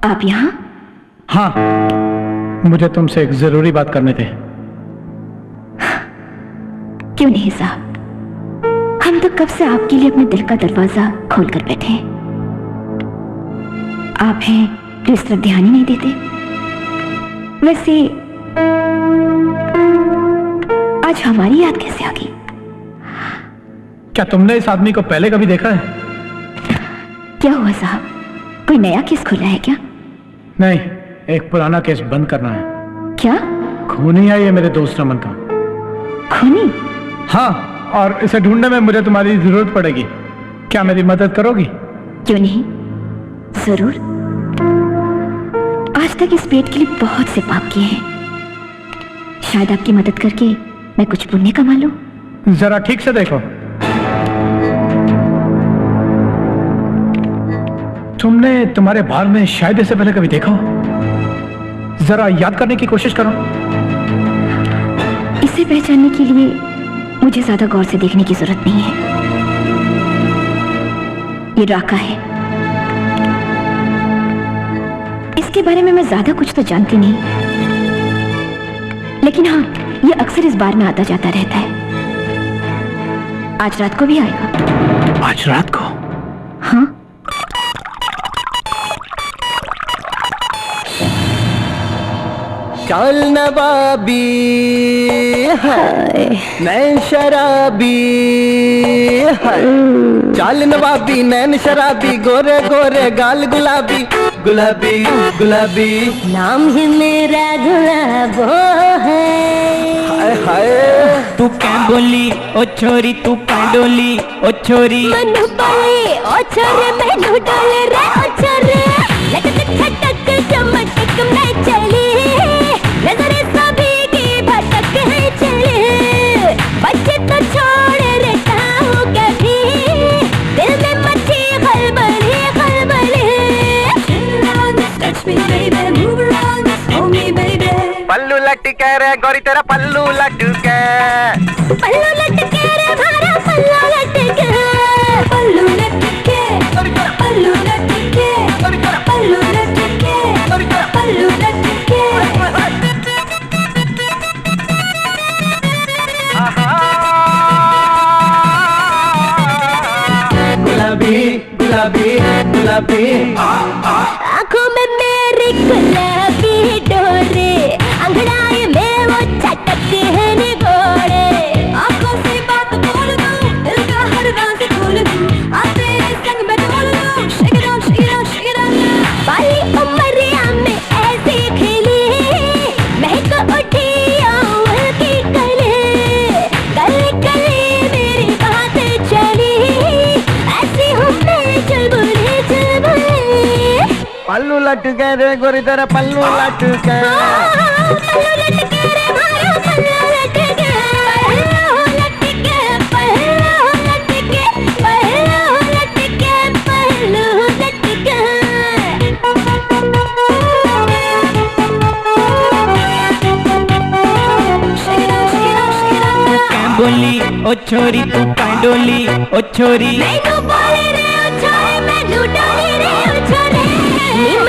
आप यहाँ? हाँ, मुझे तुमसे एक जरूरी बात करनी थी। क्यों नहीं साहब, हम तो कब से आपके लिए अपने दिल का दरवाजा खोलकर बैठे हैं। आप हैं तो इस तरफ ध्यान ही नहीं देते। वैसे आज हमारी याद कैसे आ गई? क्या तुमने इस आदमी को पहले कभी देखा है? क्या हुआ साहब, कोई नया केस खुला है क्या? नहीं, एक पुराना केस बंद करना है। क्या? खूनी है ये मेरे दोस्त रमन का। खूनी? हाँ, और इसे ढूंढने में मुझे तुम्हारी जरूरत पड़ेगी। क्या मेरी मदद करोगी? क्यों नहीं, जरूर। आज तक इस पेट के लिए बहुत से पाप किए हैं, शायद आपकी मदद करके मैं कुछ पुण्य कमा लूं। जरा ठीक से देखो। तुमने तुम्हारे बाल में शायद इससे पहले कभी देखा हो? जरा याद करने की कोशिश करो। इसे पहचानने के लिए मुझे ज्यादा गौर से देखने की जरूरत नहीं है। ये राका है, इसके बारे में मैं ज्यादा कुछ तो जानती नहीं, लेकिन हाँ, ये अक्सर इस बार में आता जाता रहता है। आज रात को भी आएगा। आज रात को? हाँ। चाल नवाबी है नैन शराबी है, चाल नवाबी नैन शराबी, गोरे गोरे गाल गुलाबी गुलाबी गुलाबी, नाम ही मेरा गुलाबो है। हाय हाय, तू क्या बोली ओ छोरी, तू पाडोली ओ छोरी, मनु बोले ओ छोरे, मनु डोले रे ओ छोरे, लटक छटक चमटक मैं चली, नजरे सभी की भटक है चली, बच्चे तो छोड़ रहता हूँ कभी, दिल में मची खलबली खलबली। Touch me baby, move around, hold me baby। पल्लू लटके रे गोरी तेरा पल्लू लटके, पल्लू लटके रे भारा पल्लू लटके, पल्लू लटके, पल्लू लटके, पल्लू लटके, पल्लू लटके। गुलाबी गुलाबी गुलाबी, आंखों में मेरी गुलाबी डोरे, अंगड़ाई में वो चटकते हैं निगोरे, आंखों से बात बोल दूं, दिल का हर राज खोल दूं, आते संग में डोल दूं, shake it out, shake it out, shake it out। बाली उमरिया में ऐसे खिली, महक उठी अम्ल की कली, गली गली मेरी बात चली, ऐसी हूँ मैं चुलबुली चुलबुली। पल्लू लटके रे गोरी तेरा पल्लू लटके, पल्लू लटके रे भारा पल्लू लटके, पल्लू लटके, पल्लू लटके, पल्लू लटके, पल्लू लटके। तू क्या बोली ओ छोरी, तू पाडोली ओ छोरी, मैनू बोले रे ओ छोरे, मैनू डोली रे ओ छोरे, नीम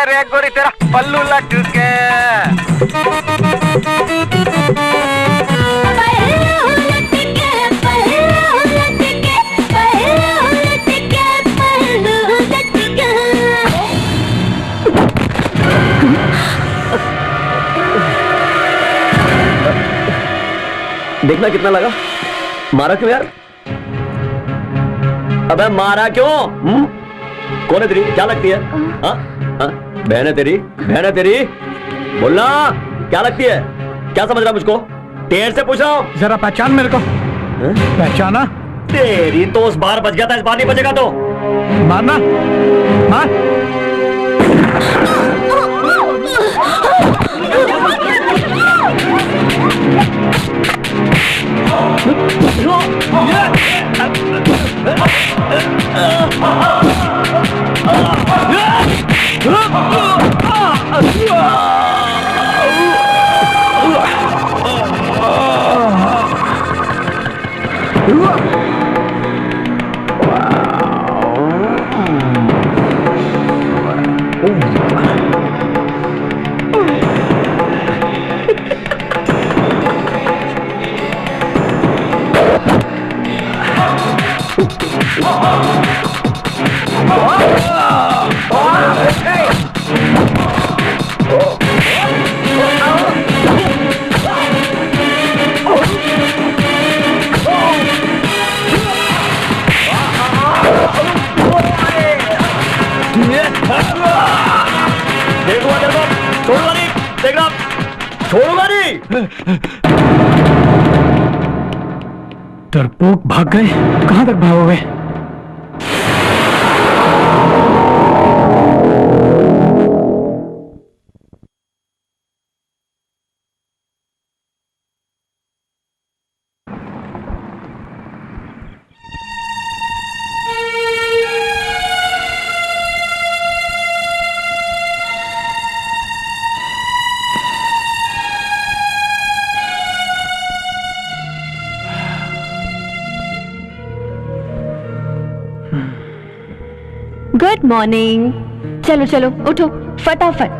गए रे गोरी तेरा पल्लू लटके। देखना कितना लगा। मारा क्यों यार? अबे मारा क्यों? कौन है तेरी? क्या लगती है? हाँ? बहन है तेरी? बहन है तेरी? बोलना क्या लगती है? क्या समझ रहा मुझको? देर से पूछ रहा हूँ। जरा पहचान मेरे को। पहचाना? तेरी तो उस बार बच गया था, इस बार नहीं बचेगा तो। मारना मार। डरपोक भाग गए। कहां तक भागोगे? Good morning. चलो चलो उठो फटाफट।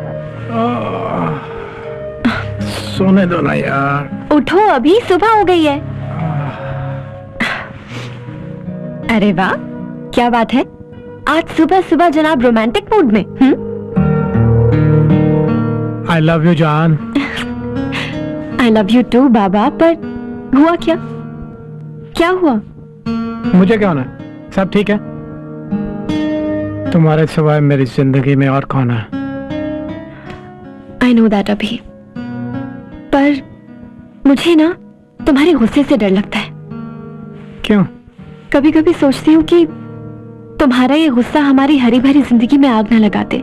सोने दो ना यार। उठो, अभी सुबह हो गई है। अरे वाह, क्या बात है, आज सुबह सुबह जनाब रोमांटिक मूड में। आई लव यू जान। आई लव यू टू बाबा। पर हुआ क्या? क्या हुआ? मुझे क्या होना है? सब ठीक है। तुम्हारे सिवाय मेरी जिंदगी में और कौन है? आई नो दैट अभी, पर मुझे ना तुम्हारे गुस्से से डर लगता है। क्यों? कभी कभी सोचती हूँ कि तुम्हारा ये गुस्सा हमारी हरी भरी जिंदगी में आग न लगा दे।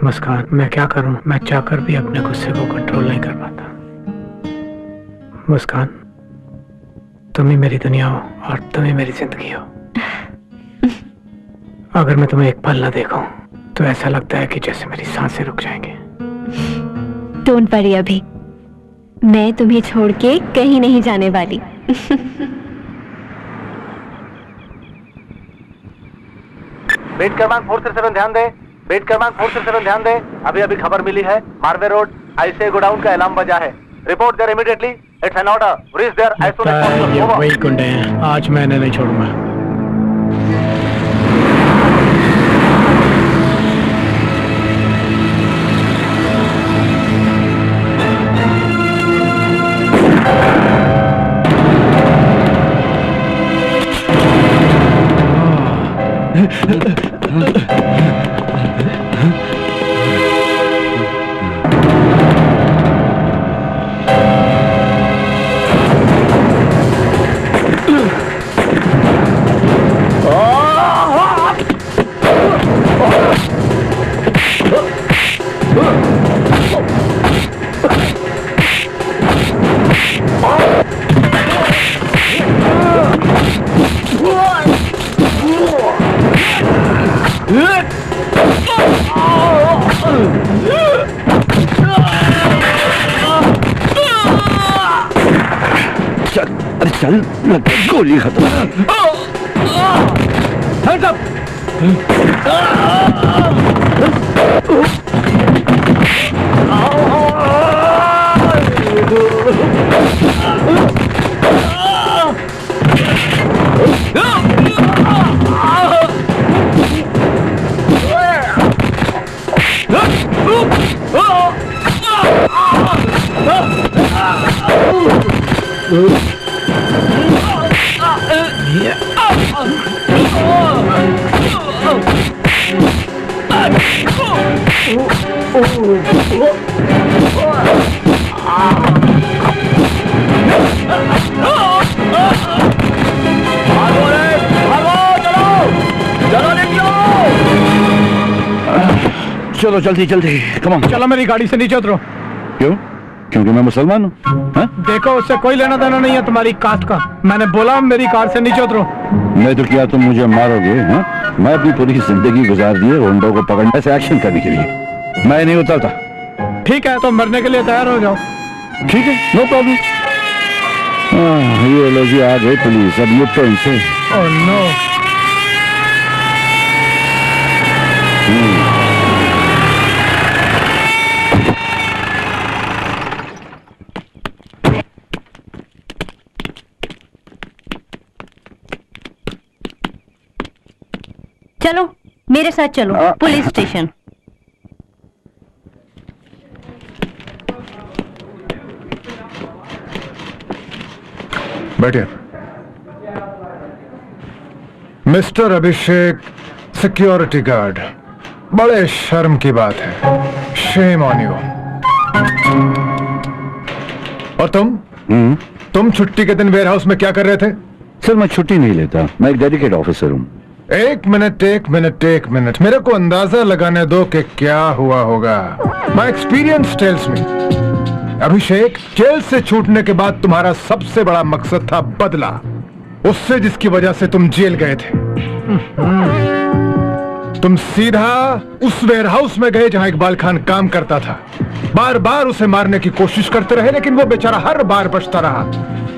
मुस्कान, मैं क्या करूं? मैं चाहकर भी अपने गुस्से को कंट्रोल नहीं कर पाता। मुस्कान, तुम ही मेरी दुनिया हो और तुम ही मेरी जिंदगी हो। अगर मैं तुम्हें एक पल न देखूं तो ऐसा लगता है कि जैसे मेरी सांसें रुक जाएंगी। डोंट वरी अभी, मैं तुम्हें छोड़ के कहीं नहीं जाने वाली। बेड क्रमांक 437 ध्यान दे। बेड क्रमांक 437 ध्यान दे। अभी अभी खबर मिली है, मारवे रोड आईसीआई गोडाउन का अलार्म बजा है। Report there immediately. It's an order. Reach there as soon as possible. वही गुंडे हैं, आज मैं इन्हें नहीं छोड़ूंगा। चल, गोली खत्म। चलो जल्दी जल्दी, कम ऑन। चलो मेरी गाड़ी से नीचे उतरो। क्यों? क्योंकि मैं मुसलमान हूँ। हाँ? देखो उससे कोई लेना देना नहीं है तुम्हारी कास्ट का। मैंने बोला मेरी कार से नीचे उतरो। मैं तो क्या तुम मुझे मारोगे? हाँ? मैं अपनी पूरी जिंदगी गुजार दी है गुंडों को पकड़ने से एक्शन करने के लिए। मैं नहीं उतरता। ठीक है तो मरने के लिए तैयार हो जाओ। ठीक है, नो प्रॉब्लम। ये लो जी, आ गए पुलिस, अब ये तो इनसे। Oh no. चलो मेरे साथ चलो पुलिस स्टेशन। बैठिए। मिस्टर अभिषेक, सिक्योरिटी गार्ड, बड़े शर्म की बात है। Shame on you. और तुम छुट्टी के दिन वेयरहाउस में क्या कर रहे थे? सर मैं छुट्टी नहीं लेता, मैं एक डेडिकेट ऑफिसर हूँ। एक मिनट, मेरे को अंदाजा लगाने दो कि क्या हुआ होगा। My experience tells me, Abhishek, jail से छूटने के बाद तुम्हारा सबसे बड़ा मकसद था बदला, उससे जिसकी वजह से तुम जेल गए थे। तुम सीधा उस वेयरहाउस में गए जहां इकबाल खान काम करता था। बार बार उसे मारने की कोशिश करते रहे, लेकिन वो बेचारा हर बार बचता रहा।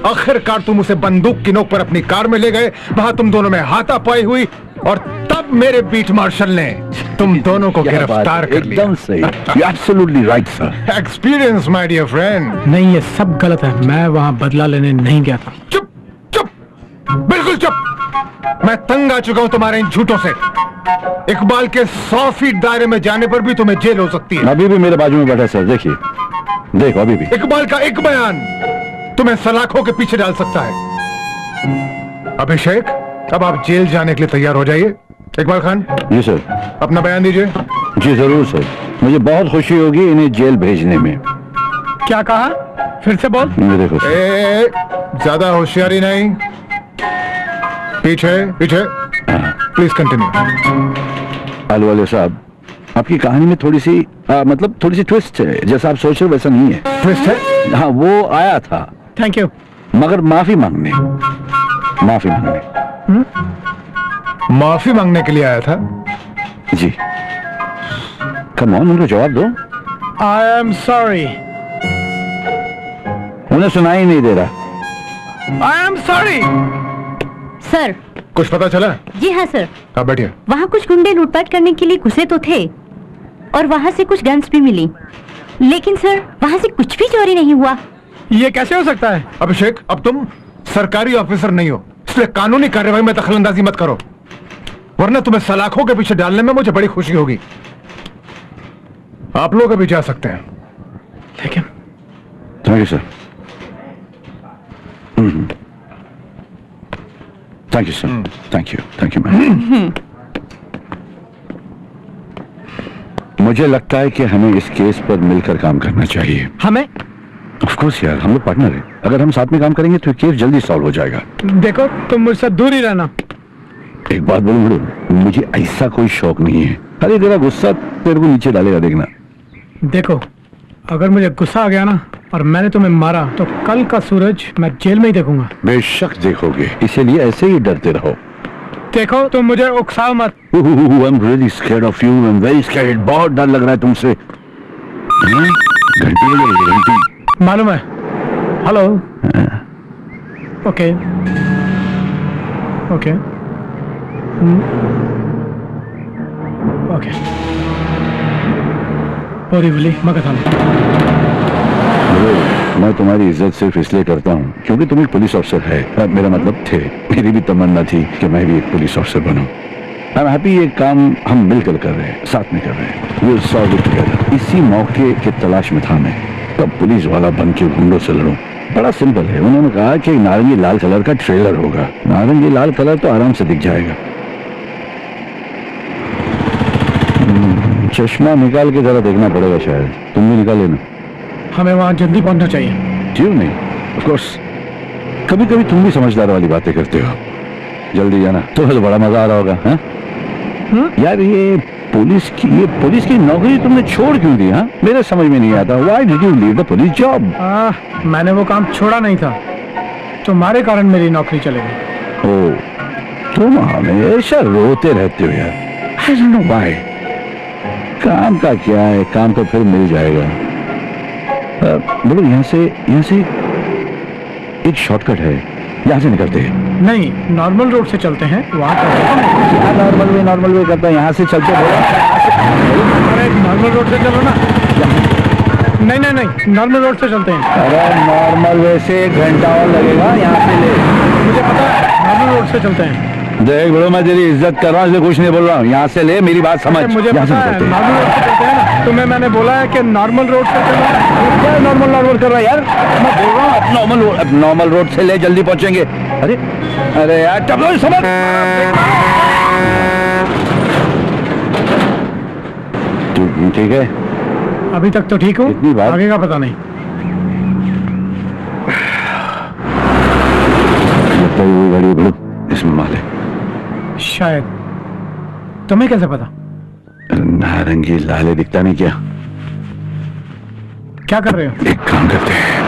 आखिरकार तुम उसे बंदूक की नोक पर अपनी कार में ले गए, वहां तुम दोनों में हाथापाई हुई और तब मेरे बीट मार्शल ने तुम दोनों को गिरफ्तार कर लिया। एकदम सही, absolutely right sir. Experience my dear friend. नहीं, ये सब गलत है। मैं वहां बदला लेने नहीं गया था। चुप चुप, बिल्कुल चुप। मैं तंग आ चुका हूं तुम्हारे इन झूठों से। इकबाल के 100 फीट दायरे में जाने पर भी तुम्हें जेल हो सकती है। अभी भी मेरे बाजू में बैठा सर, देखिए, देखो अभी भी। इकबाल का एक बयान तुम्हें सलाखों के पीछे डाल सकता है। अभिषेक, अब आप जेल जाने के लिए तैयार हो जाइए। इकबाल खान। जी सर। अपना बयान दीजिए। जी जरूर सर, मुझे बहुत खुशी होगी इन्हें जेल भेजने में। क्या कहा? फिर से बोल। देखो ए, ज्यादा होशियारी नहीं। पीछे पीछे। Please continue. आलू वाले साहब, आपकी कहानी में थोड़ी सी मतलब थोड़ी सी ट्विस्ट है। जैसा आप सोच रहे हो वैसा नहीं है। ट्विस्ट है? हाँ, वो आया था, थैंक यू, मगर माफी मांगने माफी मांगने के लिए आया था। जी। कम ऑन, उनको जवाब दो। आई एम सॉरी। उन्हें सुनाई नहीं दे रहा। आई एम सॉरी। सर, कुछ पता चला? जी हाँ सर। आप बैठिए। वहाँ कुछ गुंडे लूटपाट करने के लिए घुसे तो थे और वहाँ से कुछ गन्स भी मिली, लेकिन सर वहाँ से कुछ भी चोरी नहीं हुआ। ये कैसे हो सकता है? अभिषेक, अब तुम सरकारी ऑफिसर नहीं हो, इसलिए कानूनी कार्यवाही में दखलंदाजी मत करो, वरना तुम्हें सलाखों के पीछे डालने में मुझे बड़ी खुशी होगी। आप लोग अभी जा सकते हैं। लेकिन thank you sir. Thank you sir. Thank you ma'am. मुझे लगता है कि हमें इस केस पर मिलकर काम करना चाहिए। हमें? ऑफ कोर्स यार, हम लोग पार्टनर हैं। अगर हम साथ में काम करेंगे तो केस जल्दी सॉल्व हो जाएगा। देखो, तुम मुझसे दूर ही रहना। एक बात बोलूं, मुझे ऐसा कोई शौक नहीं है। अरे तेरा गुस्सा तेरे को नीचे डालेगा, देखना। देखो, अगर मुझे गुस्सा आ गया ना और मैंने तुम्हें मारा तो कल का सूरज मैं जेल में ही देखूंगा। बेशक देखोगे, इसीलिए ऐसे ही डरते रहो। देखो, तुम मुझे उकसाओ मत। I'm really scared of you. I'm very scared. बहुत डर लग रहा है तुमसे। घंटी बजेगी, घंटी। मालूम है। हेलो। Okay okay. ओके पूरी बोली मगर हम मैं तुम्हारी इज्जत सिर्फ इसलिए करता हूँ क्योंकि तुम एक पुलिस ऑफिसर है। मेरा मतलब थे, मेरी भी तमन्ना थी कि मैं भी एक पुलिस ऑफिसर बनूं। आई एम हैप्पी ये काम हम मिलकर कर रहे हैं, साथ में कर रहे हैं। We'll solve it together। इसी मौके के तलाश में था मैं, तब पुलिस वाला बन के गुंडों से लड़ूं। बड़ा सिंपल है, उन्होंने कहा कि नारंगी लाल कलर का ट्रेलर होगा। नारंगी लाल कलर तो आराम से दिख जाएगा। चश्मा निकाल के जरा देखना पड़ेगा, शायद तुम भी निकाल लेना। हमें वहां जल्दी पहुंचना चाहिए। क्यों नहीं, ऑफ कोर्स। कभी कभी तुम भी समझदार वाली बातें करते हो। जल्दी जाना, तो बड़ा मजा आ रहा होगा। हाँ यार, ये पुलिस की नौकरी तुमने छोड़ क्यों दी? हाँ, मेरे समझ में नहीं आता। Why did you leave the police job? मैंने वो काम छोड़ा नहीं था, तुम्हारे कारण मेरी नौकरी चली गई। ओह, तुम हमेशा रोते रहते हो यार। I don't know why। काम का क्या है, काम तो फिर मिल जाएगा। बोलो, यहाँ से एक शॉर्टकट है, यहाँ से निकलते हैं। नहीं, नॉर्मल रोड से चलते हैं। वहाँ नॉर्मल वे करता है, यहाँ से चलते अरे नॉर्मल रोड से चलो ना। नहीं, नॉर्मल रोड से चलते हैं। अरे नॉर्मल वे से 1 घंटा और लगेगा, यहाँ से ले। मुझे पता है, नॉर्मल रोड से चलते हैं। देख बड़ो, मैं तेरी इज्जत कर रहा हूँ, इसलिए कुछ नहीं बोल रहा हूँ। यहाँ से ले, मेरी बात समझ। मुझे पता है, नॉर्मल रोड से चलते हैं ना। तुम्हें मैंने बोला है कि नॉर्मल रोड से चलो। क्या नॉर्मल कर रहा है यार? मैं बोल रहा हूँ नॉर्मल रोड से ले, जल्दी पहुंचेंगे। अरे यार, टपलो समझ। ठीक है, अभी तक तो ठीक हूँ, इतनी बात आगे का पता नहीं। इसमें माल है शायद। तुम्हें कैसे पता? नारंगी लाले दिखता नहीं क्या? क्या कर रहे हो? एक काम करते हैं।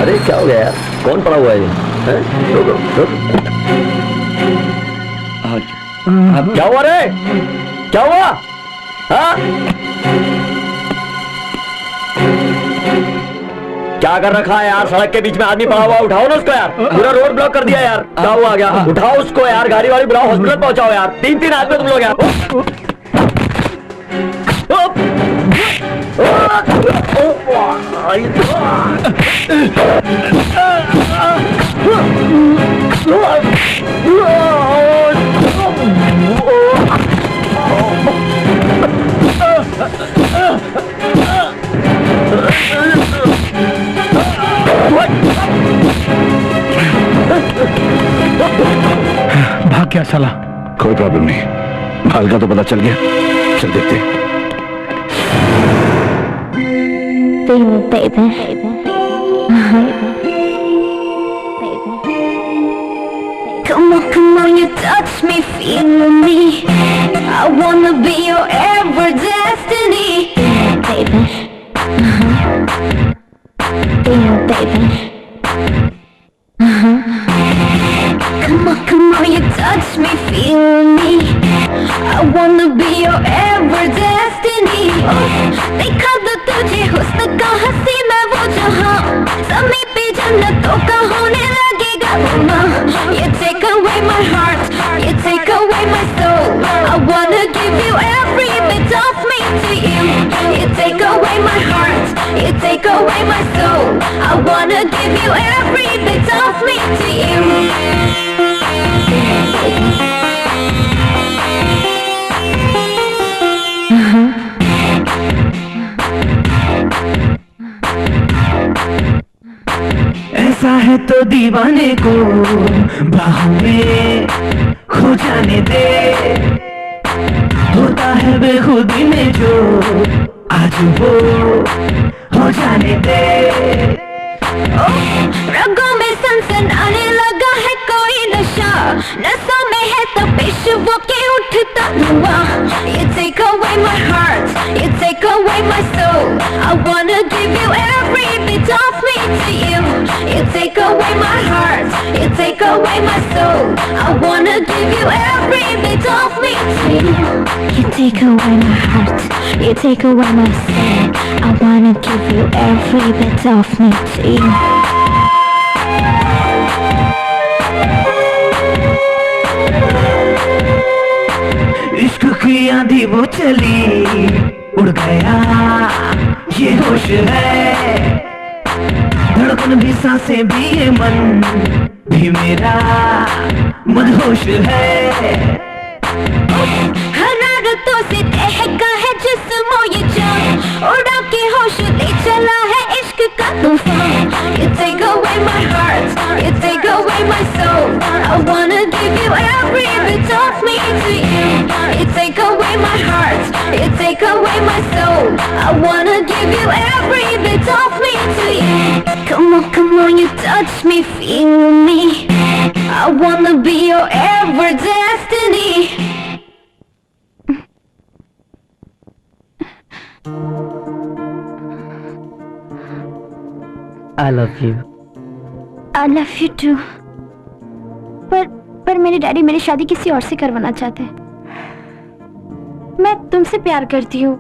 अरे क्या हो गया यार, कौन पड़ा हुआ है ये? रुक। क्या हुआ रे? क्या हुआ? हाँ? क्या कर रखा है यार? सड़क के बीच में आदमी पड़ा हुआ, उठाओ ना उसको यार। पूरा रोड ब्लॉक कर दिया यार। क्या हुआ गया? उठाओ उसको यार, गाड़ी वाली बुलाओ, हॉस्पिटल पहुंचाओ यार। 3 आदमी तुम लोग यार। भाग गया साला। कोई प्रॉब्लम नहीं, भाल का तो पता चल गया। चल देखते हैं। Come on, you touch me, feel me. I wanna be your ever destiny, baby. Baby. Come on, you touch me, feel me. I wanna be your ever destiny. देखा तो तुझे हुस्न का हंसी मैं वो जहां, समय पे जन्नतों का होने लगेगा गुमा। You take away my heart, you take away my soul. I wanna give you every bit of me to you. You take away my heart, you take away my soul. I wanna give you every bit of me to you. ऐसा है तो दीवाने को बाहों में खो जाने दे, होता है बेखुदी में जो आज वो हो जाने दे। रगों में सनसन आने लगा है कोई नशा, नसों में है तपिश वो के उठता धुआं। You take away my heart, you take away my soul. I wanna give you every bit of me to you. You take away my heart, you take away my soul. I wanna give you every bit of me. You take away my heart, you take away my soul. I wanna give you every bit of me too. इश्क की आंधी वो चली, उड़ गया ये होश है, धड़कन भी सांसें भी ये मन भी मेरा मदहोश है। हरारतों से दहका है जिस्मों ये जान, उड़ा के होश ले चला है इश्क का तूफान। You take away my heart, you take away my soul. I wanna give you every bit of me to you. You take away my heart, you take away my soul. I wanna give you every bit of me to you. Come on, you touch me, feel me. I wanna be your ever destiny. I love you. I love you too. पर मेरे daddy मेरी शादी किसी और से करवाना चाहते हैं। मैं तुमसे प्यार करती हूँ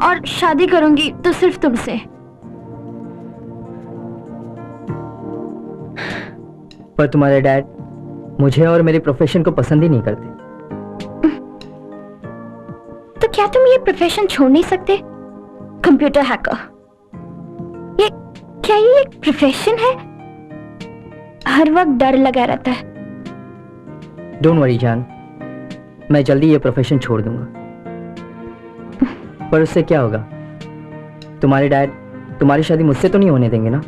और शादी करूंगी तो सिर्फ तुमसे। पर तुम्हारे डैड मुझे और मेरे प्रोफेशन को पसंद ही नहीं करते। तो क्या तुम ये प्रोफेशन छोड़ नहीं सकते? कंप्यूटर हैकर, क्या ये एक प्रोफेशन है? हर वक्त डर लगा रहता है। डोंट वरी जान, मैं जल्दी ये प्रोफेशन छोड़ दूंगा। पर उससे क्या होगा? तुम्हारे डैड तुम्हारी शादी मुझसे तो नहीं होने देंगे ना?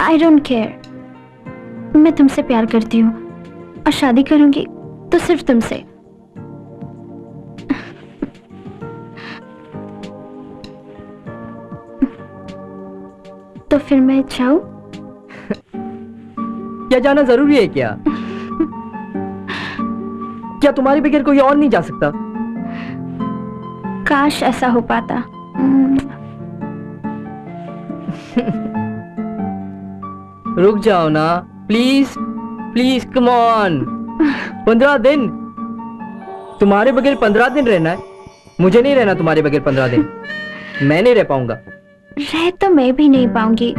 आई डोंट केयर, मैं तुमसे प्यार करती हूँ और शादी करूंगी तो सिर्फ तुमसे। तो फिर मैं जाऊं? क्या जाना जरूरी है क्या? क्या तुम्हारे बगैर कोई और नहीं जा सकता? काश ऐसा हो पाता। रुक जाओ ना प्लीज, प्लीज कम ऑन। 15 दिन तुम्हारे बगैर 15 दिन रहना है? मुझे नहीं रहना तुम्हारे बगैर 15 दिन। मैं नहीं रह पाऊंगा। रह तो मैं भी नहीं पाऊंगी,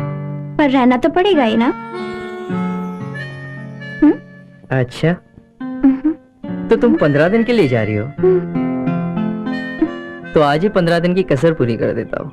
पर रहना तो पड़ेगा ही ना। अच्छा, तो तुम 15 दिन के लिए जा रही हो? तो आज ही 15 दिन की कसर पूरी कर देता हूँ।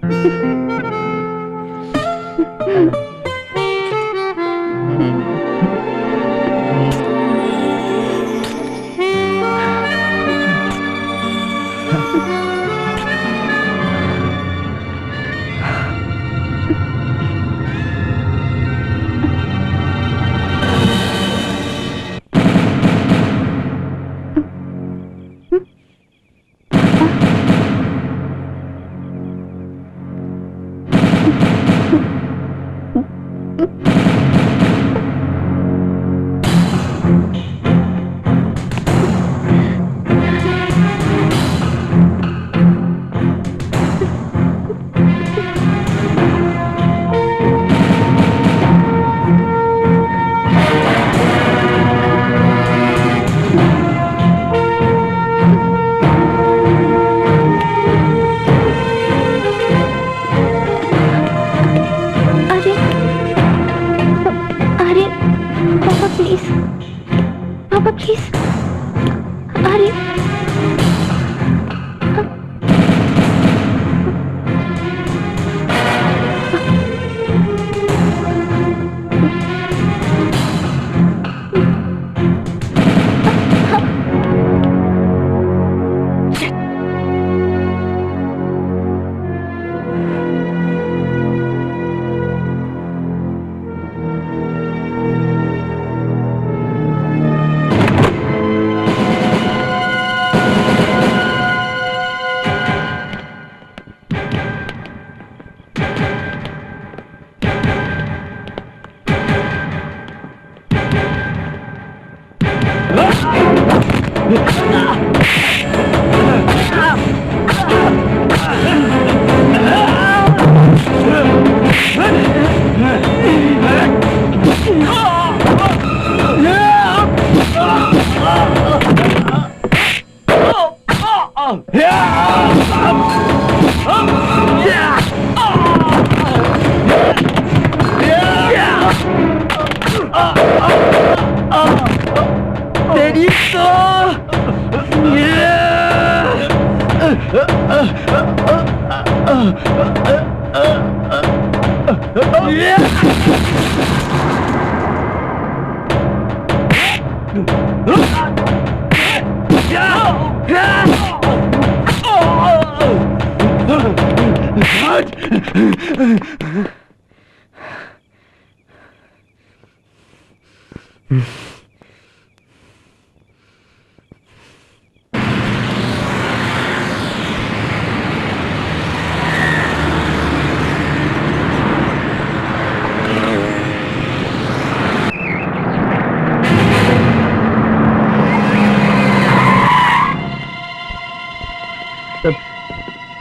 Yeah!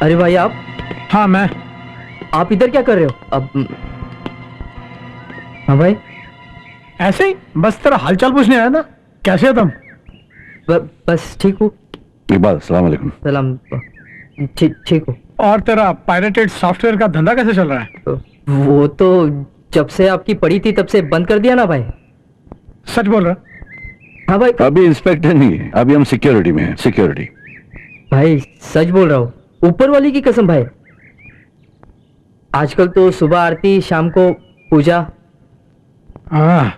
अरे भाई आप। हाँ मैं। आप इधर क्या कर रहे हो अब? हाँ भाई ऐसे ही बस तेरा हालचाल पूछने आया ना। कैसे हो तुम? बस ठीक हूँ। इकबाल सलाम अलैकुम। सलाम। ठीक हूँ। और तेरा पायरेटेड सॉफ्टवेयर का धंधा कैसे चल रहा है? वो तो जब से आपकी पड़ी थी तब से बंद कर दिया ना भाई। सच बोल रहा? हाँ भाई। अभी इंस्पेक्टर नहीं है, अभी हम सिक्योरिटी में हैं। सिक्योरिटी। भाई सच बोल रहा हूँ, ऊपर वाली की कसम भाई। आजकल तो सुबह आरती, शाम को पूजा। हाँ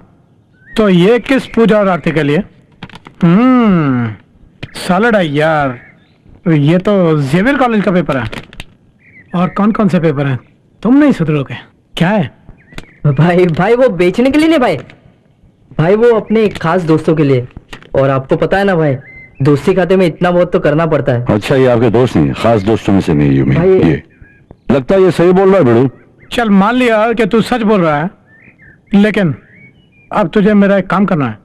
तो ये किस पूजा और आरती के लिए? सॉलिड है यार। ये तो जेवियर कॉलेज का पेपर है। और कौन कौन से पेपर हैं? तुम नहीं सुधरोगे। क्या है? भाई वो बेचने के लिए नहीं भाई। भाई वो अपने खास दोस्तों के लिए। और आपको पता है ना भाई, दोस्ती खाते में इतना बहुत तो करना पड़ता है। अच्छा ये आपके दोस्त नहीं, खास दोस्तों में से नहीं। यू भाई ये लगता है ये सही बोल रहा है बिड़ू। चल मान लिया कि तू सच बोल रहा है, लेकिन अब तुझे मेरा एक काम करना है।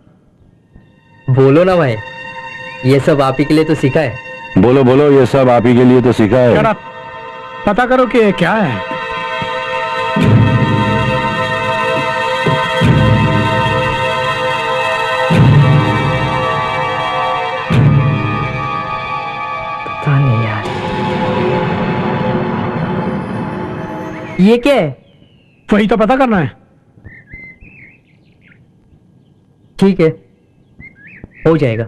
बोलो ना भाई, ये सब आप ही के लिए तो सीखा है। बोलो बोलो, ये सब आप ही के लिए तो सीखा है। चल पता करो कि ये क्या है। पता नहीं यार ये क्या है? वही तो पता करना है। ठीक है, हो जाएगा।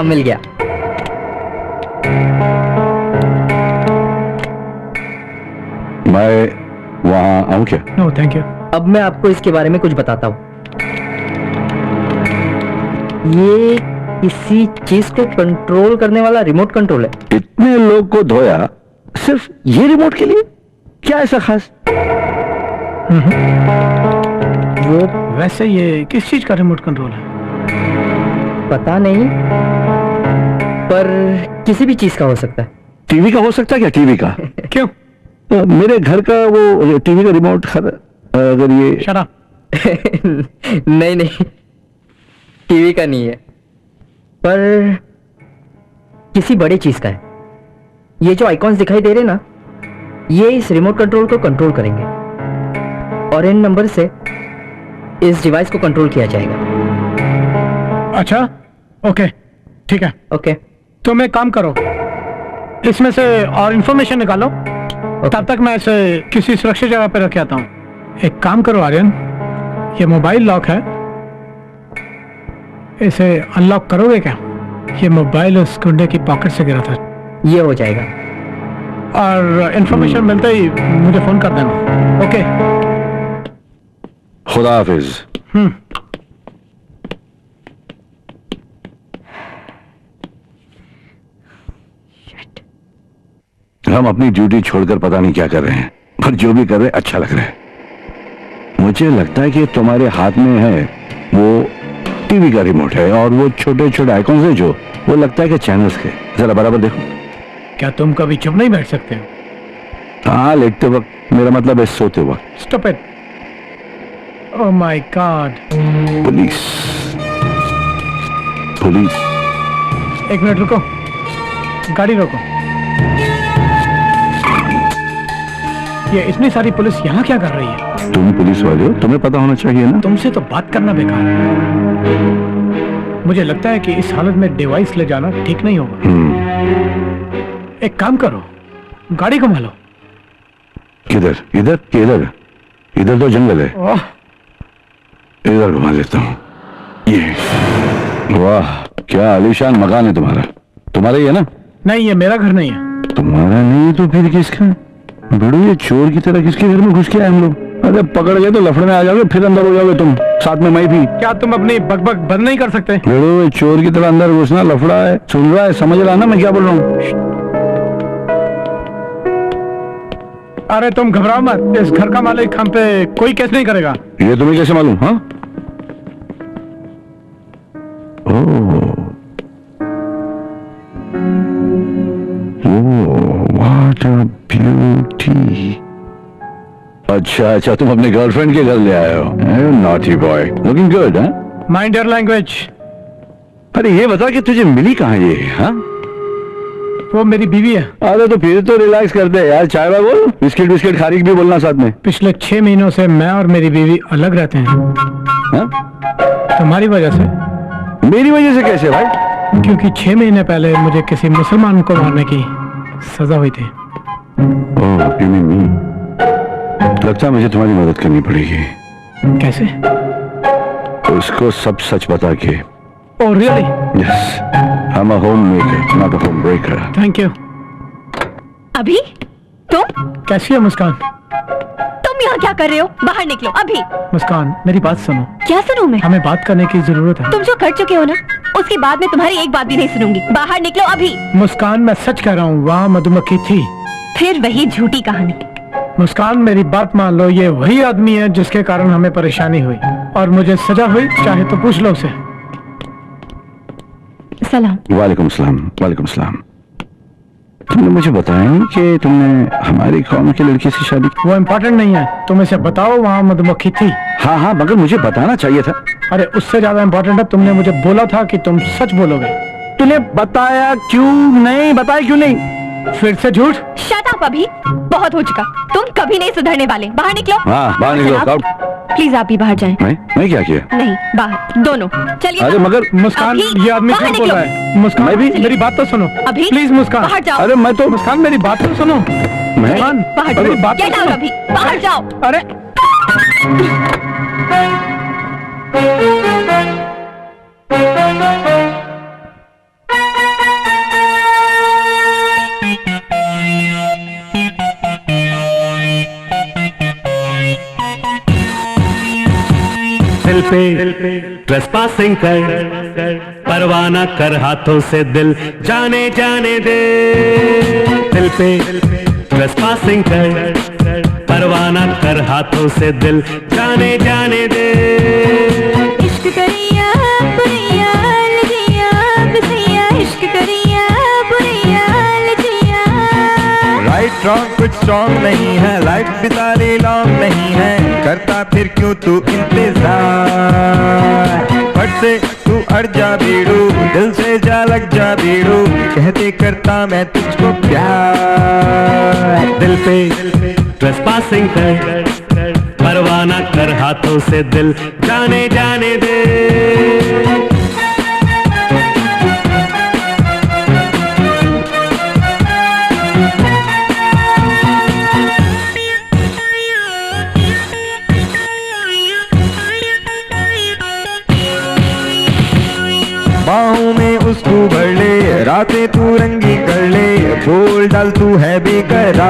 मिल गया। मैं वहां आऊं क्या? No thank you. अब मैं आपको इसके बारे में कुछ बताता हूँ। ये किसी चीज को कंट्रोल करने वाला रिमोट कंट्रोल है। इतने लोग को धोया सिर्फ ये रिमोट के लिए? क्या ऐसा खास? वो वैसे ये किस चीज का रिमोट कंट्रोल है? पता नहीं, पर किसी भी चीज का हो सकता है। टीवी का हो सकता है क्या? टीवी का? क्यों? मेरे घर का वो टीवी का रिमोट अगर ये शराब नहीं नहीं, टीवी का नहीं है, पर किसी बड़ी चीज का है। ये जो आइकॉन्स दिखाई दे रहे ना, ये इस रिमोट कंट्रोल को कंट्रोल करेंगे और इन नंबर से इस डिवाइस को कंट्रोल किया जाएगा। अच्छा ओके ठीक है। ओके तुम एक काम करो, इसमें से और इंफॉर्मेशन निकालो। तब तक मैं इसे किसी सुरक्षित जगह पे रख आता हूँ। एक काम करो आर्यन, ये मोबाइल लॉक है, इसे अनलॉक करोगे क्या? ये मोबाइल उस गुंडे की पॉकेट से गिरा था। ये हो जाएगा। और इंफॉर्मेशन मिलते ही मुझे फोन कर देना। ओके, खुदा हाफिज। हम अपनी ड्यूटी छोड़कर पता नहीं क्या कर रहे हैं, पर जो भी कर रहे हैं अच्छा लग रहा है। मुझे लगता है कि तुम्हारे हाथ में है वो टीवी का रिमोट है, और वो छोटे छोटे आइकॉन्स है जो वो लगता है कि चैनल्स के। जरा बराबर देखो। क्या तुम कभी चुप नहीं बैठ सकते हो? हाँ, लेटते वक्त, मेरा मतलब है सोते वक्त। Stop it. Oh my God. Police, police. एक मिनट रुको, गाड़ी रोको। ये इतनी सारी पुलिस यहाँ क्या कर रही है? तुम पुलिस वाले हो, तुम्हें पता होना चाहिए ना। तुमसे तो बात करना बेकार है। मुझे लगता है कि इस हालत में डिवाइस ले जाना ठीक नहीं होगा। एक काम करो, गाड़ी घुमा लो। किधर? इधर? किधर? इधर तो जंगल है। ओह, इधर घुमा लेता हूँ। ये वाह, क्या आलीशान मकान है तुम्हारा। तुम्हारा ही है ना? नहीं, ये मेरा घर नहीं है। तुम्हारा नहीं तो फिर किसका? बड़ू, ये चोर की तरह किसके घर में घुस के आए हम लोग? अरे पकड़ गए तो लफड़े में आ जाओगे, फिर अंदर हो जाओगे तुम, साथ में मैं भी। क्या तुम अपनी बकबक बंद नहीं कर सकते? बड़ू, ये चोर की तरह अंदर घुसना लफड़ा है। सुन रहा है, समझ रहा ना मैं क्या बोल रहा हूँ? अरे तुम घबराओ मत, इस घर का मालिक हम पे कोई केस नहीं करेगा। ये तुम्हें कैसे मालूम? हाँ, व्हाट अ ब्यूटी। अच्छा, तुम अपने गर्लफ्रेंड के घर ले आए हो। Naughty boy, looking good. Mind your language. अरे ये बता कि तुझे मिली कहाँ ये? हाँ, वो मेरी बीवी है। अरे तो फिर तो रिलैक्स कर दे यार। चाय वाय बोल, बिस्किट बिस्किट खारी भी बोलना साथ में। पिछले 6 महीनों से मैं और मेरी बीवी अलग रहते हैं। हाँ? तुम्हारी वजह से। मेरी वजह से कैसे भाई? क्योंकि 6 महीने पहले मुझे किसी मुसलमान को मारने की सजा हुई थी। ओह, you mean me? लगता है मुझे तुम्हारी मदद करनी पड़ेगी। कैसे? उसको सब सच बता के। Oh really? Yes, I'm a homemaker, not a home breaker. Thank you. अभी तुम कैसी है मुस्कान? तुम यहाँ क्या कर रहे हो? बाहर निकलो अभी। मुस्कान, मेरी बात सुनो। क्या सुनूं मैं? हमें बात करने की जरूरत है। तुम जो कर चुके हो ना, उसके बाद में तुम्हारी एक बात भी नहीं सुनूंगी। बाहर निकलो अभी। मुस्कान, मैं सच कह रहा हूँ, वहाँ मधुमक्खी थी। फिर वही झूठी कहानी। मुस्कान, मेरी बात मान लो, ये वही आदमी है जिसके कारण हमें परेशानी हुई और मुझे सजा हुई। चाहे तो पूछ लो उसे। सलाम। वालेकुम सलाम। वालेकुम सलाम। तुमने मुझे बताया नहीं कि तुमने हमारी कौम की लड़की से शादी की? वो इम्पोर्टेंट नहीं है, तुम इसे बताओ वहाँ मधुमक्खी थी। हाँ हाँ, मगर मुझे बताना चाहिए था। अरे उससे ज्यादा इम्पोर्टेंट है, तुमने मुझे बोला था कि तुम सच बोलोगे। तूने बताया क्यों नहीं? बताया क्यों नहीं? फिर से झूठ। शट अप अभी, बहुत हो चुका। तुम कभी नहीं सुधरने वाले। बाहर निकलो। हाँ, बाहर निकलो। प्लीज आप भी बाहर जाएं। मैं क्या किया? नहीं, बाहर दोनों चलिए। अरे मगर मुस्कान, ये आदमी झूठ बोल रहा है। मुस्कान, मैं भी। मेरी बात तो सुनो अभी। प्लीज मुस्कान, बाहर जाओ। अरे मैं तो। मुस्कान, मेरी बात तो सुनो। मुस्कान, बाहर मेरी जाओ। बात तो Get out सुनो। अभी, बाहर जाओ। अरे दिल पे ट्रेसपासिंग कर, परवाना कर हाथों से दिल जाने जाने दे। दिल पे ट्रेसपासिंग कर, परवाना कर हाथों से दिल जाने जाने दे। इश्क करिया बुरिया लगिया बिसैया, इश्क करिया बुरिया लगिया। राइट रॉन्ग कुछ स्ट्रॉन्ग नहीं है, लाइफ भी सारी लॉन्ग नहीं है, करता फिर क्यों तू इंतजार। फट से तू अड़ जा बीड़ू, दिल से जा लग जा बीड़ू, कहते करता मैं तुझको प्यार। दिल पे ट्रेसपासिंग कर, परवाना कर हाथों से दिल जाने जाने दे। रातें तू रंगी कर ले, बोल डाल तू है बेकरार।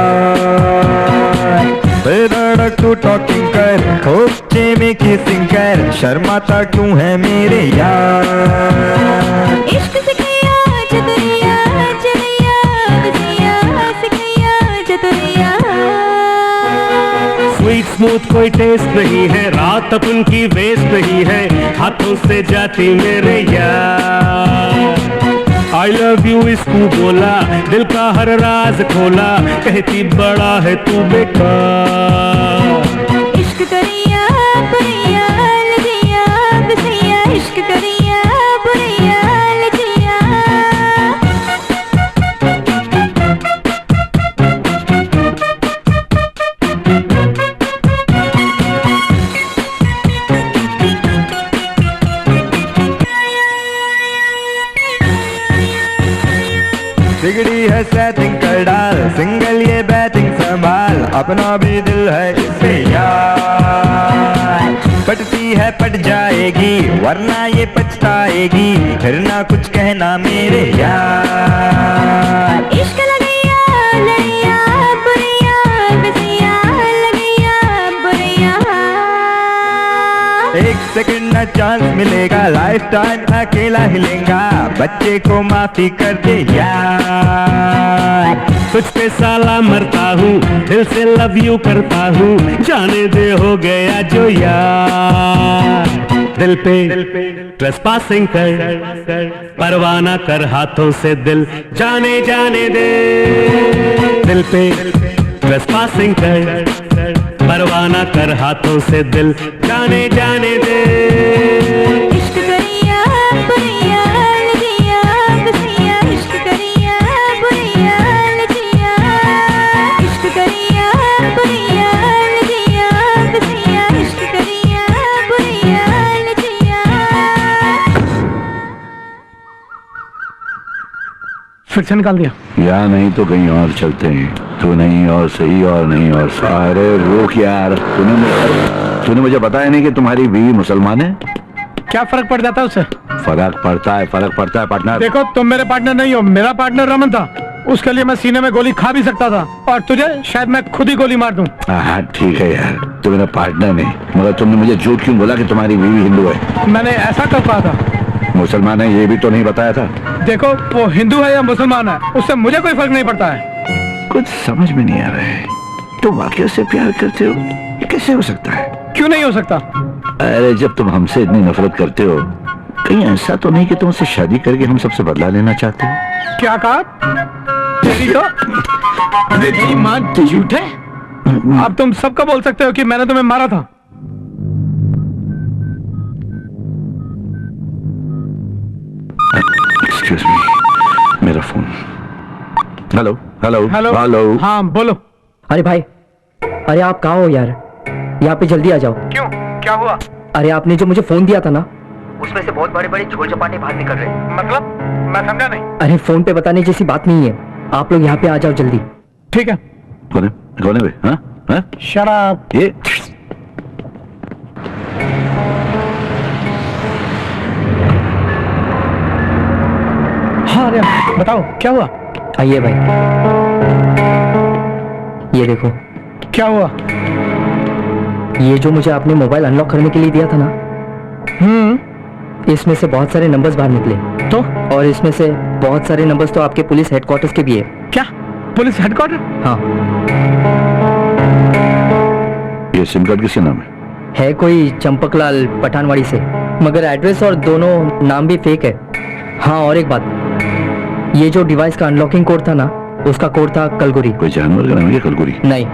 धड़क तू टॉकिंग कर, खोपचे में किसिंग कर, शर्माता क्यों है मेरे यार। इश्क सिखैया चतुरिया चलैया बसिया सिखैया चतुरिया। स्वीट स्मूथ कोई टेस्ट नहीं है, रात अपन की वेस्ट नहीं है, हाथों से जाती मेरे यार। आई लव यू इसको बोला, दिल का हर राज खोला, कहती बड़ा है तू बेकार। इश्क करिया बुरैया लगिया बसैया, इश्क करिया बुरैया लगिया। बिगड़ी है सेटिंग कर डाल, सिंगल ये बैटिंग संभाल, अपना भी दिल है इससे यार। पटती है पट जाएगी, वरना ये पछताएगी, फिर ना कुछ कहना मेरे यार। इश्क लगैया लड़ैया बुरैया बसैया लगैया बुरैया। एक सेकंड ना चांस मिलेगा, लाइफ टाइम अकेला हिलेगा, बच्चे को माफी कर दे यार। तुझ पे साला मरता हूँ, दिल से लव यू करता हूँ, जाने दे हो गया जो यार। दिल पे ट्रेसपासिंग कर, परवाना कर हाथों से दिल, जाने जाने दे। दिल पे ट्रेसपासिंग कर, परवाना कर हाथों से दिल, जाने जाने दे। इश्क करिया बुरैया लगिया बसैया, इश्क करिया बुरैया लगिया। इश्क करिया बुरैया लगिया बसैया, इश्क करिया बुरैया लगिया। फिर से निकाल दिया। या नहीं तो कहीं और चलते हैं। तू नहीं और सही और नहीं और सही। अरे रुक यार, तूने मुझे बताया नहीं कि तुम्हारी बीवी मुसलमान है? क्या फर्क पड़ जाता है उससे? फर्क पड़ता है पार्टनर। देखो तुम मेरे पार्टनर नहीं हो, मेरा पार्टनर रमन था, उसके लिए मैं सीने में गोली खा भी सकता था, और तुझे शायद मैं खुद ही गोली मार दूं। हाँ ठीक है यार, तू मेरा पार्टनर नहीं, मगर तुमने मुझे झूठ क्यों बोला कि तुम्हारी बीवी हिंदू है? मैंने ऐसा कब कहा था? मुसलमान है ये भी तो नहीं बताया था। देखो वो हिंदू है या मुसलमान है, उससे मुझे कोई फर्क नहीं पड़ता है। कुछ समझ में नहीं आ रहा है, तुम वाकई से प्यार करते हो? ये कैसे हो सकता है? क्यों नहीं हो सकता? अरे जब तुम हमसे इतनी नफरत करते हो, कहीं ऐसा तो नहीं कि तुम उससे शादी करके हम सबसे बदला लेना चाहते हो? क्या कहा? तेरी तो तेरी माँ झूठ है। अब तुम सबको बोल सकते हो कि मैंने तुम्हें मारा था। एक्सक्यूज मी, मेरा phone. Hello hello hello hello. हाँ बोलो। अरे भाई, अरे आप कहाँ हो यार? यहाँ पे जल्दी आ जाओ। क्यों, क्या हुआ? अरे आपने जो मुझे फोन दिया था ना, उसमें से बहुत बड़े बड़े झोल चपाटे बाहर निकल रहे। मतलब मैं समझा नहीं। अरे फोन पे बताने जैसी बात नहीं है, आप लोग यहाँ पे आ जाओ जल्दी। ठीक है। कौन है? हाँ हाँ शराब। ये हाँ अरे बताओ क्या हुआ? आइए भाई, ये देखो। क्या हुआ? ये जो मुझे आपने मोबाइल अनलॉक करने के लिए दिया था ना, इसमें से बहुत सारे नंबर्स बाहर निकले। तो? और इसमें से बहुत सारे नंबर्स तो आपके पुलिस हेडक्वार्टर्स के भी है। क्या? Police headquarter? हाँ। ये सिम कार्ड किसके नाम है कोई चंपकलाल पठानवाड़ी से, मगर एड्रेस और दोनों नाम भी फेक है। हाँ और एक बात, ये जो डिवाइस का अनलॉकिंग कोड था ना, उसका कोड था कलगुरी। कोई जानवर का नाम है कलगुरी? नहीं,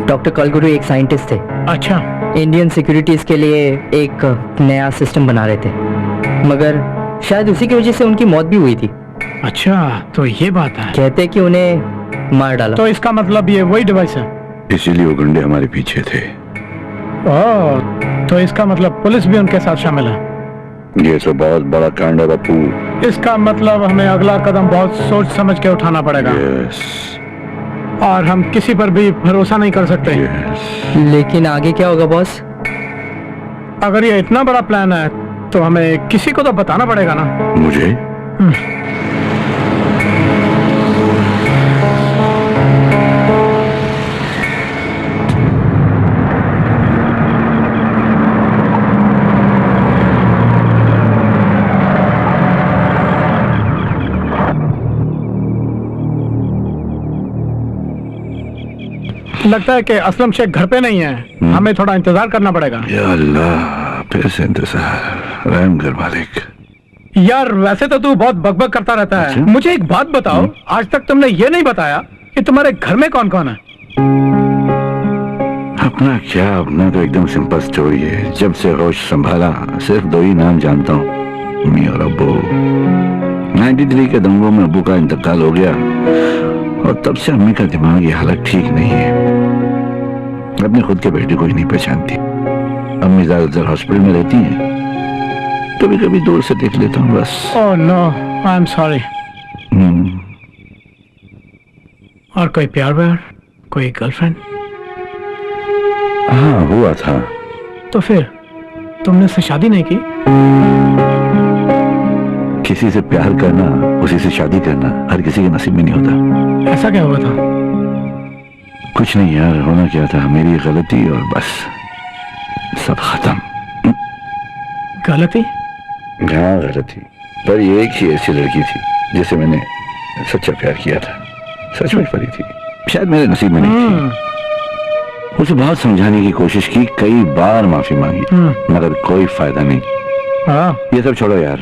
डॉक्टर कलगुरी एक साइंटिस्ट थे। अच्छा। इंडियन सिक्योरिटीज के लिए एक नया सिस्टम बना रहे थे, मगर शायद उसी की वजह से उनकी मौत भी हुई थी। अच्छा तो ये बात है। कहते कि उन्हें मार डाला। तो इसका मतलब ये वही डिवाइस है? इसीलिए वो गुंडे हमारे पीछे थे। ओह, तो इसका मतलब पुलिस भी उनके साथ शामिल है? ये तो बहुत बड़ा कांड है बापू। इसका मतलब हमें अगला कदम बहुत सोच समझ के उठाना पड़ेगा। और हम किसी पर भी भरोसा नहीं कर सकते। लेकिन आगे क्या होगा बॉस? अगर ये इतना बड़ा प्लान है तो हमें किसी को तो बताना पड़ेगा ना। मुझे? लगता है कि असलम शेख घर पे नहीं है, हमें थोड़ा इंतजार करना पड़ेगा। या अल्लाह, फिर से इंतजार। रहम कर मालिक। यार वैसे तो तू बहुत बकबक करता रहता है। अच्छा? मुझे एक बात बताओ, आज तक तुमने ये नहीं बताया कि तुम्हारे घर में कौन कौन है। अपना क्या, अपना तो एकदम सिंपल स्टोरी है। जब से होश संभाला सिर्फ 2 ही नाम जानता हूँ, अम्मी और अब्बू। 93 के दंगों में अब्बू का इंतकाल हो गया और तब से अम्मी का दिमागी हालत ठीक नहीं है। अपने खुद के बेटे को ही नहीं पहचानती। अम्मी ज्यादातर हॉस्पिटल में रहती हैं, कभी कभी दूर से देख लेता हूँ बस। Oh no, I am sorry. और कोई प्यार व्यार, कोई गर्लफ्रेंड? हाँ हुआ था। तो फिर तुमने उससे शादी नहीं की? किसी से प्यार करना, उसी से शादी करना हर किसी के नसीब में नहीं होता। ऐसा क्या हुआ था? कुछ नहीं यार, होना क्या था, मेरी गलती और बस सब खत्म। गलती? हाँ गलती, पर ये एक ही ऐसी लड़की थी जिसे मैंने सच्चा प्यार किया था। सचमुच परी थी, शायद मेरे नसीब में नहीं थी। उसे बहुत समझाने की कोशिश की, कई बार माफी मांगी, मगर कोई फायदा नहीं। ये सब छोड़ो यार,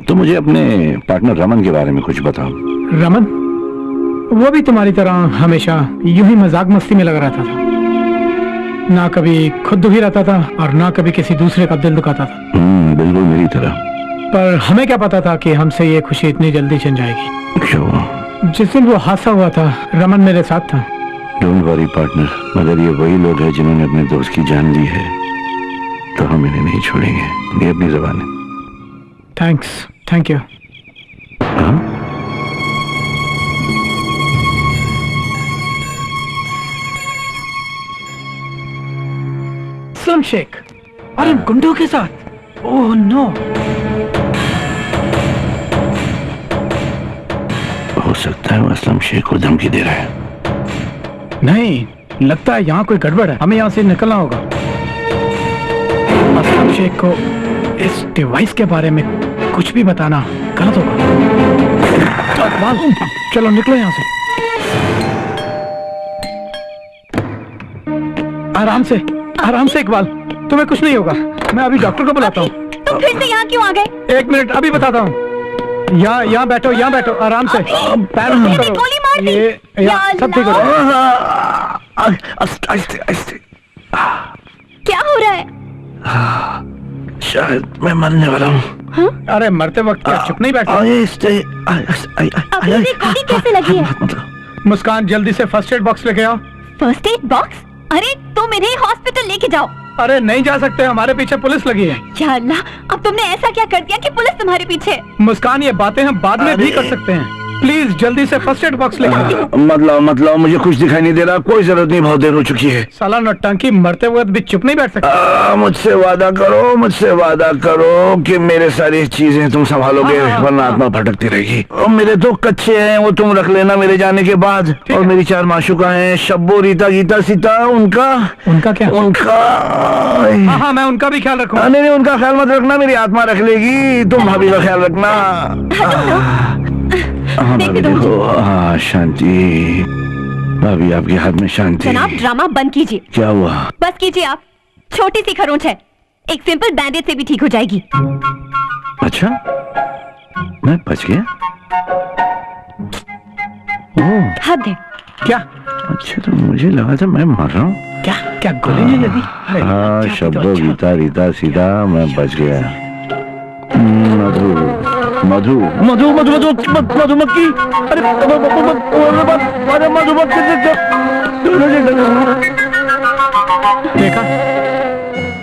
तो मुझे अपने पार्टनर रमन के बारे में कुछ बताओ। रमन? वो भी तुम्हारी तरह हमेशा यूं ही मजाक मस्ती में लगा रहता था। ना कभी खुद दुखी रहता था और ना कभी किसी दूसरे का दिल दुखाता था। बिल्कुल मेरी तरह। पर हमें क्या पता था कि हमसे ये खुशी इतनी जल्दी छिन जाएगी। क्यों? जिस दिन वो हादसा हुआ था, रमन मेरे साथ था। डोंट वरी पार्टनर, मगर ये वही लोग हैं जिन्होंने अपने दोस्त की जान ली है, तो हम इन्हें नहीं छोड़ेंगे। ये अपनी ज़बान है। Thanks, thank you. Aslam Sheikh, अरे गुंडों के साथ? Oh no. हो सकता है वो असलम शेख को धमकी दे रहा है। नहीं, लगता है यहाँ कोई गड़बड़ है, हमें यहाँ से निकलना होगा। असलम शेख को इस डिवाइस के बारे में कुछ भी बताना गलत होगा। चलो निकलो यहाँ से। आराम से, आराम से इकबाल, तुम्हें कुछ नहीं होगा। मैं अभी डॉक्टर को बुलाता हूँ। तुम फिर से यहाँ क्यों आ गए? 1 मिनट, अभी बताता हूँ। यहाँ बैठो, यहाँ बैठो, आराम से। पैर करो, गोली मार दी। ये सब ठीक हो जाएगा। क्या हो रहा है? शायद मैं मरने वाला हूँ। अरे मरते वक्त क्या चुप नहीं बैठा? गोली कैसे लगी है? मुस्कान, जल्दी से फर्स्ट एड बॉक्स लेके आओ। First aid box? अरे तुम इन्हें हॉस्पिटल लेके जाओ। अरे नहीं जा सकते, हमारे पीछे पुलिस लगी है। या अल्लाह, अब तुमने ऐसा क्या कर दिया कि पुलिस तुम्हारे पीछे? मुस्कान, ये बातें हम बाद में भी कर सकते हैं। प्लीज जल्दी से फर्स्ट एड बॉक्स लेके आओ। मत लाओ, मुझे कुछ दिखाई नहीं दे रहा। कोई जरूरत नहीं, बहुत देर हो चुकी है। साला नौटंकी, मरते वक्त भी चुप नहीं बैठ सकते। मुझसे वादा करो कि मेरे सारी चीजें तुम संभालोगे, वरना आत्मा भटकती रहेगी। और मेरे 2 कच्चे हैं, वो तुम रख लेना मेरे जाने के बाद। और मेरी 4 माशुका हैं, शब्बो, रीता, गीता, सीता। उनका क्या? हाँ, मैं उनका भी ख्याल रखूंगा। नहीं, उनका ख्याल मत रखना, मेरी आत्मा रख लेगी। तुम भाभी का ख्याल रखना। हाँ भाभी, देखो। हाँ, शांति भाभी, आपके हाथ में शांति। जनाब, ड्रामा बंद कीजिए। क्या हुआ? बस कीजिए आप। छोटी सी खरोंच है, एक सिंपल बैंडेज से भी ठीक हो जाएगी। अच्छा, मैं बच गया? ओह, हद है। क्या? अच्छा, तो मुझे लगा था मैं मर रहा हूँ। क्या गोली नहीं लगी? हाँ, शब्दों, गीता, रीता, सीधा, मैं बच गया। मधुमक्खी। अरे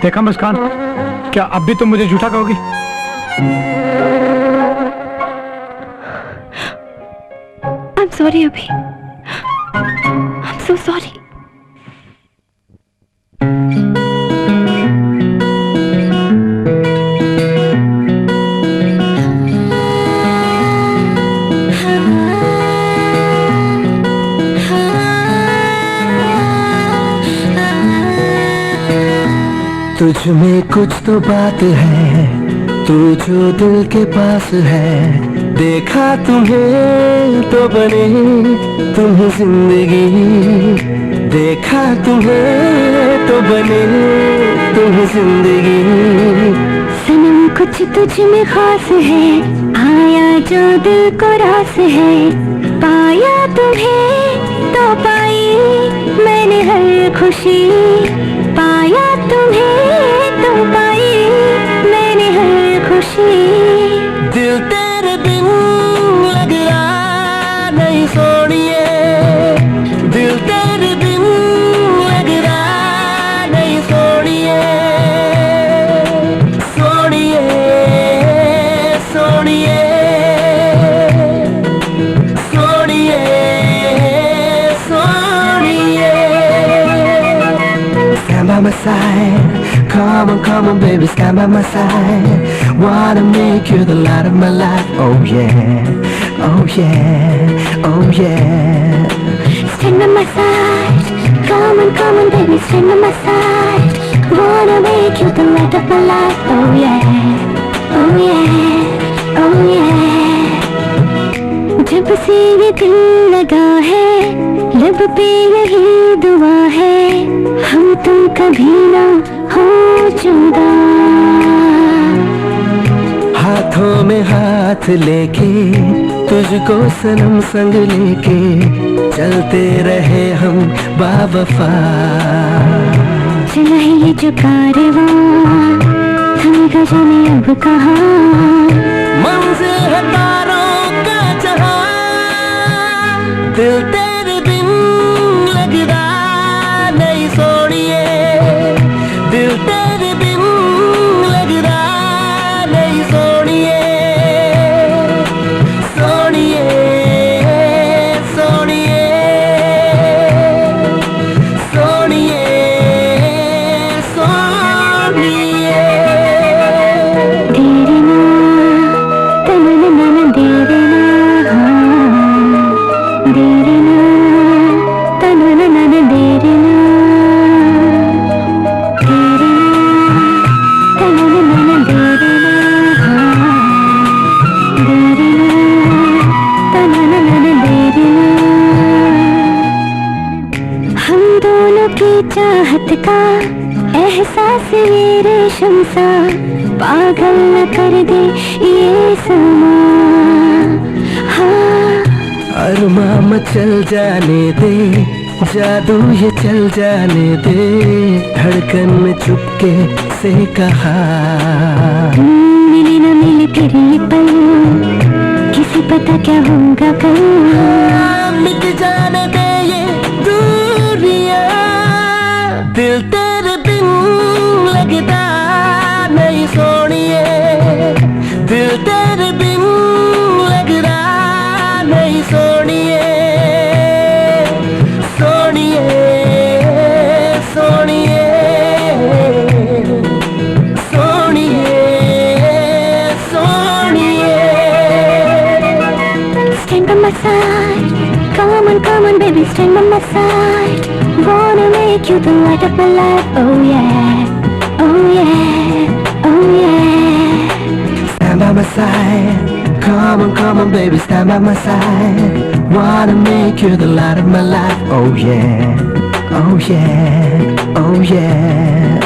देखा मुस्कान, क्या अब भी तुम मुझे झूठा कहोगी? I'm sorry अभी। I'm so sorry। तुझ में कुछ तो बात है, तू जो दिल के पास है। देखा तुम्हें तो बने तुम्हें जिंदगी, देखा तुम्हें तो बने तुम्हें जिंदगी। सनम कुछ तुझ में खास है, आया जो दिल को रास है। पाया तुम्हें तो पाई मैंने हर खुशी, पाया तुम्हें तो पाई मैंने हर खुशी। दिल तेरे बिन लग रहा नहीं सोनिए, दिल तेरे बिन लग रहा नहीं सोनिए, सोनिए सोनिए सोनिए सोनिए। Stand by my side, come on baby, stand by my side. Wanna make you the light of my life, oh yeah, oh yeah, oh yeah. Stand by my side, come on baby, stand by my side. Wanna make you the light of my life, oh yeah, oh yeah, oh yeah. जब से ये दिल लगा है, लब पे यही दुआ है, हम तुम कभी ना हो जुदा। हाथों में हाथ लेके तुझको सनम संग लेके चलते रहे हम बावफा। चला है ये जो कारवां, थमेगा जाने अब कहाँ। मंजिल है तारों का जहां, दिल तेरे बिन लगदा नहीं सोनिए, दिल तेरे बिन लगदा नहीं सोनिए, सोनिए सोनिए सोनिए सोनिए। तेरे ना तन मन तेरे ना, तेरे ना तन मन तेरे ना, तेरे ना तन मन तेरे ना, तेरे ना तन मन तेरे ना। हम दोनों की चाहत का एहसास ये रेशम सा, पागल न कर दे ये समा। हाँ अरमां मचल जाने दे, जादू ये चल जाने दे, धड़कन में चुपके से कहा। मिली न मिली फिर ये पल, किसी पता क्या होगा कल। मिट जाने दे ये दूरियां, दिल तेरे बिन लगदा नहीं सोनिए, दिल तेरे बिन लगदा नहीं सोनिए, सोनिए सोनिए सोनिए सोनिए। Stand by my side, come on baby, stand by my side. Wanna make you the light of my life, oh yeah, oh yeah, oh yeah. Stand by my side, come on baby, stand by my side. Wanna make you the light of my life, oh yeah, oh yeah, oh yeah.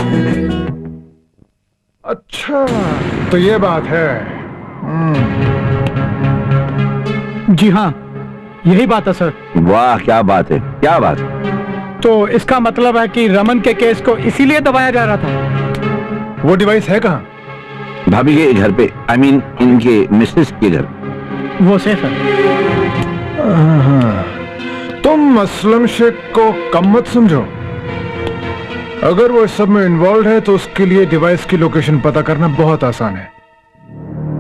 अच्छा तो ये बात है। जी हाँ यही बात है sir. वाह क्या बात है, क्या बात। तो इसका मतलब है कि रमन के केस को इसीलिए दबाया जा रहा था। वो डिवाइस है कहाँ? भाभी के घर पे, आई मीन इनके मिसेस के घर। वो सेफ है। तुम असलम शेख को कम मत समझो, अगर वो इस सब में इन्वॉल्व है तो उसके लिए डिवाइस की लोकेशन पता करना बहुत आसान है।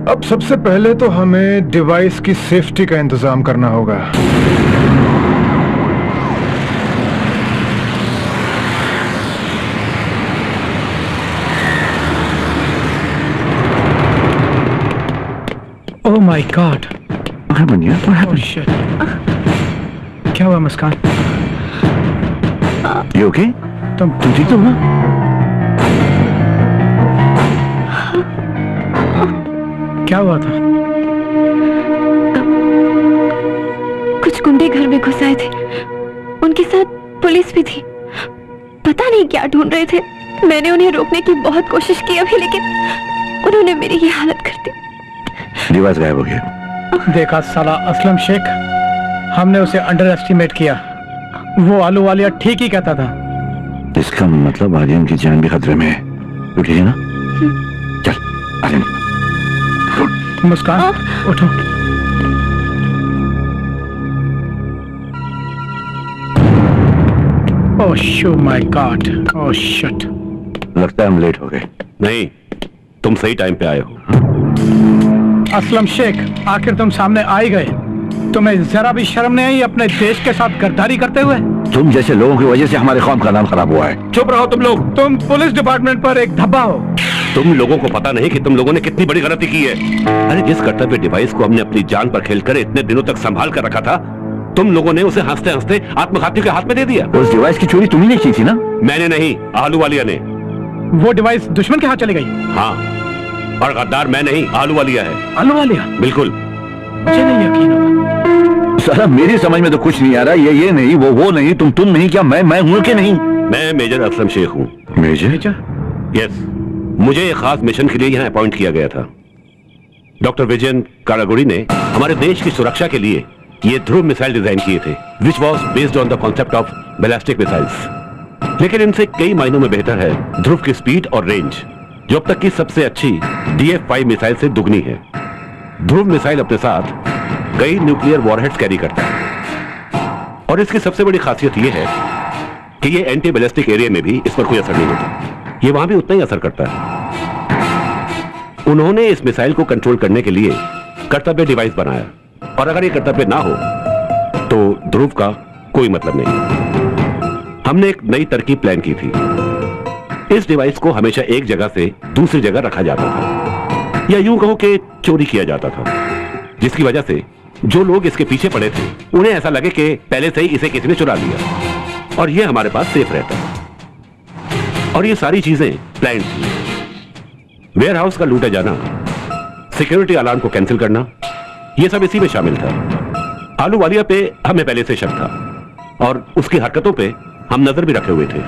अब सबसे पहले तो हमें डिवाइस की सेफ्टी का इंतजाम करना होगा। ओह माय गॉड, क्या हुआ मुस्कान? You okay? तुम ठीक तो हो? क्या हुआ था? कुछ गुंडे घर में घुस आए थे, उनके साथ पुलिस भी थी। पता नहीं क्या ढूंढ रहे थे। मैंने उन्हें रोकने की बहुत कोशिश की अभी, लेकिन उन्होंने मेरी ये हालत कर दी। डिवाइस गायब हो गया। देखा साला असलम शेख, हमने उसे अंडर एस्टिमेट किया। वो आलू वालिया ठीक ही कहता था। इसका मतलब आर्यन की जान भी खतरे में है। उठी है ना? चल आर्यन। मुस्कान उठो। Oh show my god, oh shit. लगता है हम लेट हो गए। नहीं, तुम सही टाइम पे आए हो। असलम शेख, आखिर तुम सामने आ ही गए। तुम्हें जरा भी शर्म नहीं आई अपने देश के साथ गद्दारी करते हुए? तुम जैसे लोगों की वजह से हमारे कौम का नाम खराब हुआ है। चुप रहो तुम लोग। तुम पुलिस डिपार्टमेंट पर एक धब्बा हो। तुम लोगों को पता नहीं कि तुम लोगों ने कितनी बड़ी गलती की है। अरे जिस कर्तव्य डिवाइस को हमने अपनी जान पर खेलकर इतने दिनों तक संभाल कर रखा था, तुम लोगों ने उसे हंसते हंसते आत्मघातियों के हाथ में दे दिया। उस डिवाइस की चोरी तुम ही ने की थी ना? मैंने नहीं, आलू वालिया ने। वो डिवाइस दुश्मन के हाथ चली गई? हाँ, और गद्दार मैं नहीं, आलू वालिया है। आलू वालिया? बिल्कुल। मुझे नहीं यकीन होगा। साला मेरी समझ में तो कुछ नहीं आ रहा। ये नहीं, वो नहीं, तुम नहीं, क्या मैं हूँ कि नहीं? मैं मेजर असलम शेख हूँ। मेजर? यस, मुझे एक खास मिशन के लिए यहाँ अपॉइंट किया गया था। डॉक्टर विजयन कारागुड़ी ने हमारे देश की सुरक्षा के लिए ये ध्रुव मिसाइल डिजाइन किए थे, which was based on the concept of ballistic missiles. लेकिन इनसे कई मायनों में बेहतर है ध्रुव की स्पीड और रेंज, जो अब तक की सबसे अच्छी DF-5 मिसाइल से दुगनी है। ध्रुव मिसाइल अपने साथ कई न्यूक्लियर वॉरहेड्स कैरी करता है, और इसकी सबसे बड़ी खासियत यह है कि ये एंटी बैलिस्टिक एरिया में भी इस पर कोई असर नहीं होता। ये वहां भी उतना ही असर करता है। उन्होंने इस मिसाइल को कंट्रोल करने के लिए कर्तव्य डिवाइस बनाया, और अगर ये कर्तव्य ना हो तो ध्रुव का कोई मतलब नहीं। हमने एक नई तरकीब प्लान की थी। इस डिवाइस को हमेशा एक जगह से दूसरी जगह रखा जाता था, या यूं कहो कि चोरी किया जाता था, जिसकी वजह से जो लोग इसके पीछे पड़े थे उन्हें ऐसा लगे कि पहले से ही इसे किसी ने चुरा लिया, और यह हमारे पास सेफ रहता। और ये सारी चीजें प्लान थी। वेयर हाउस का लूटा जाना, सिक्योरिटी अलार्म को कैंसिल करना, ये सब इसी में शामिल था। आलू वालिया पे हमें पहले से शक था, और उसकी हरकतों पे हम नजर भी रखे हुए थे,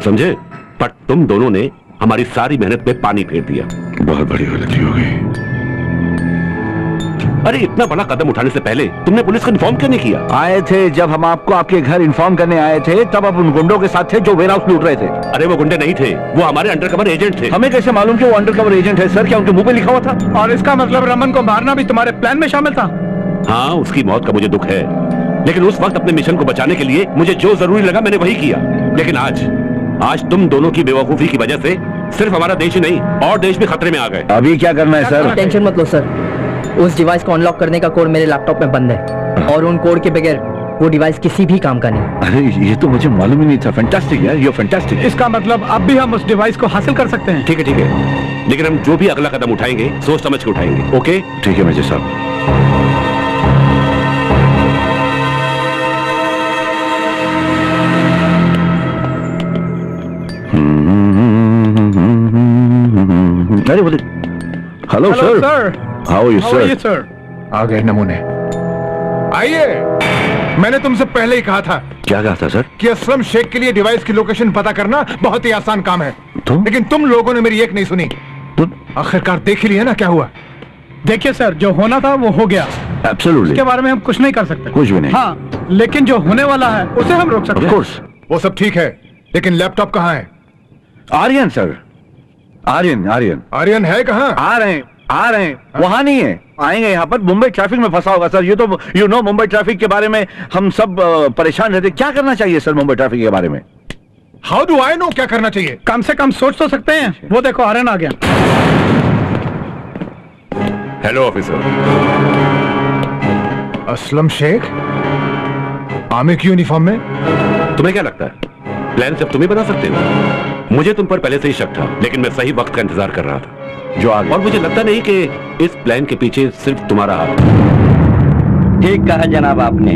समझे? पर तुम दोनों ने हमारी सारी मेहनत पे पानी फेर दिया। बहुत बड़ी गलती हो गई। अरे इतना बड़ा कदम उठाने से पहले तुमने पुलिस को इन्फॉर्म क्यों नहीं किया? आए थे जब हम आपको आपके घर इन्फॉर्म करने आए थे, तब आप उन गुंडों के साथ थे जो वेयर हाउस लूट रहे थे। अरे वो गुंडे नहीं थे, वो हमारे अंडरकवर एजेंट थे। हमें कैसे मालूम कि वो अंडरकवर एजेंट है सर? क्या उनके मुंह पे लिखा हुआ था? और इसका मतलब रमन को मारना भी तुम्हारे प्लान में शामिल था? हाँ, उसकी मौत का मुझे दुख है, लेकिन उस वक्त अपने मिशन को बचाने के लिए मुझे जो जरूरी लगा मैंने वही किया। लेकिन आज तुम दोनों की बेवकूफी की वजह से सिर्फ हमारा देश ही नहीं और देश भी खतरे में आ गए। अभी क्या करना है सर? टेंशन मत लो सर, उस डिवाइस को अनलॉक करने का कोड मेरे लैपटॉप में बंद है, और उन कोड के बगैर वो डिवाइस किसी भी काम का नहीं। अरे ये तो मुझे मालूम ही नहीं था। फैंटास्टिक यार, ये फैंटास्टिक। इसका मतलब अब भी हम उस डिवाइस को हासिल कर सकते हैं? ठीक है, लेकिन हम जो भी अगला कदम उठाएंगे सोच समझ के उठाएंगे। ओके? ठीक है मेजर साहब। अरे बोले hello sir. How you sir? आ गए नमूने। आइए, मैंने तुमसे पहले ही कहा था। क्या कहा था सर? कि असलम शेख के लिए डिवाइस की लोकेशन पता करना बहुत ही आसान काम है। तो? लेकिन तुम लोगों ने मेरी एक नहीं सुनी। तो? आखिरकार देख ही लिया ना क्या हुआ। देखिए सर, जो होना था वो हो गया। एब्सोल्युटली। इसके बारे में हम कुछ नहीं कर सकते। कुछ भी नहीं। हाँ, लेकिन जो होने वाला है उसे हम रोक सकते हैं। Of course. वो सब ठीक है, लेकिन लैपटॉप कहाँ है? आर्यन सर, आर्यन है कहाँ? आ रहे हैं। वहां नहीं है, आएंगे यहाँ पर। मुंबई ट्रैफिक में फंसा होगा सर। ये तो यू नो मुंबई ट्रैफिक के बारे में हम सब परेशान रहते। क्या करना चाहिए सर मुंबई ट्रैफिक के बारे में? हाउ डू आई नो क्या करना चाहिए? कम से कम सोच तो सकते हैं। वो देखो आर्यन आ गया। Hello officer. Aslam Sheikh army की यूनिफॉर्म में? तुम्हें क्या लगता है प्लान सिर्फ तुम ही बना सकते हो? मुझे तुम पर पहले से ही शक था, लेकिन मैं सही वक्त का इंतजार कर रहा था जो आ गया। और मुझे लगता नहीं कि इस प्लान के पीछे सिर्फ तुम्हारा हाथ। ठीक कहा जनाब आपने।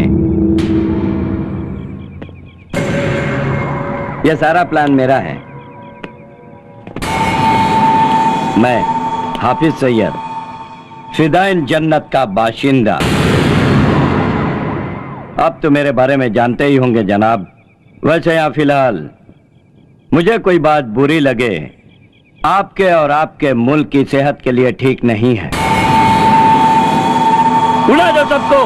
यह सारा प्लान मेरा है। मैं हाफिज सैयद फिदाइन जन्नत का बाशिंदा। अब तो मेरे बारे में जानते ही होंगे जनाब। वैसे यहाँ फिलहाल मुझे कोई बात बुरी लगे आपके और आपके मुल्क की सेहत के लिए ठीक नहीं है। उड़ा दो सबको।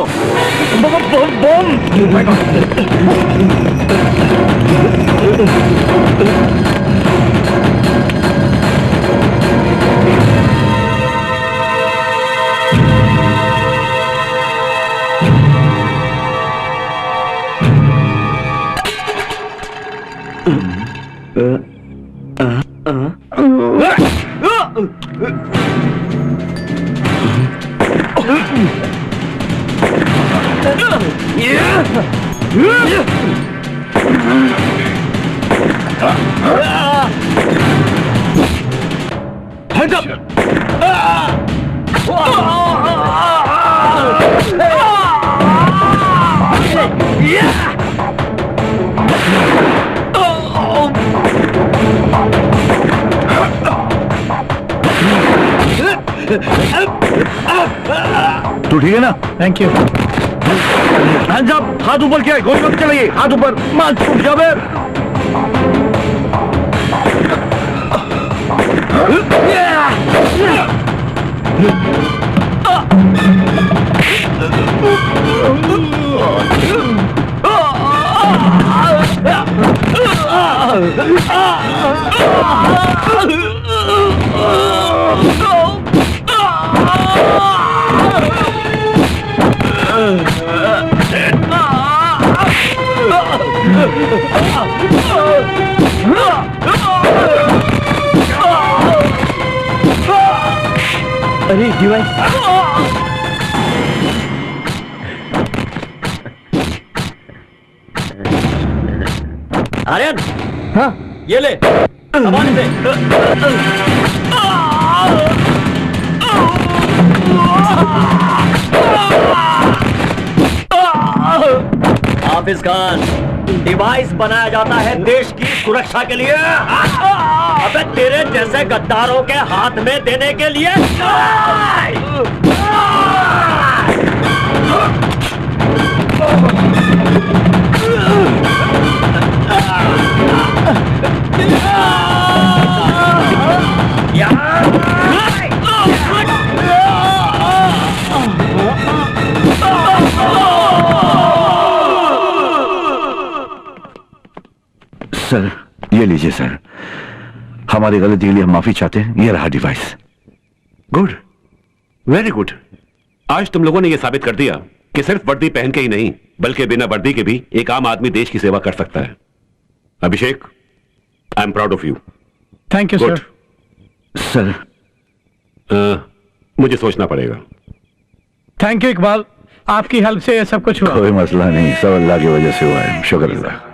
तू ठीक है ना? Thank you. हाथ ऊपर किया, गोली मत चलाइए, हाथ ऊपर, मार छूट जावे। अरे डिवाइस। आर्यन, हाँ ये ले सामान से। हाफिज खान, डिवाइस बनाया जाता है देश की सुरक्षा के लिए। अबे तेरे जैसे गद्दारों के हाथ में देने के लिए। सर ये लीजिए सर, हमारी गलती के लिए हम माफी चाहते हैं। ये रहा डिवाइस। Good, very good. आज तुम लोगों ने यह साबित कर दिया कि सिर्फ वर्दी पहन के ही नहीं बल्कि बिना वर्दी के भी एक आम आदमी देश की सेवा कर सकता है। Abhishek, I am proud of you. Thank you sir. Sir मुझे सोचना पड़ेगा। थैंक यू इकबाल, आपकी हेल्प से ये सब कुछ हुआ। कोई मसला नहीं, सब अल्लाह की वजह से हुआ है, शुक्र अल्लाह।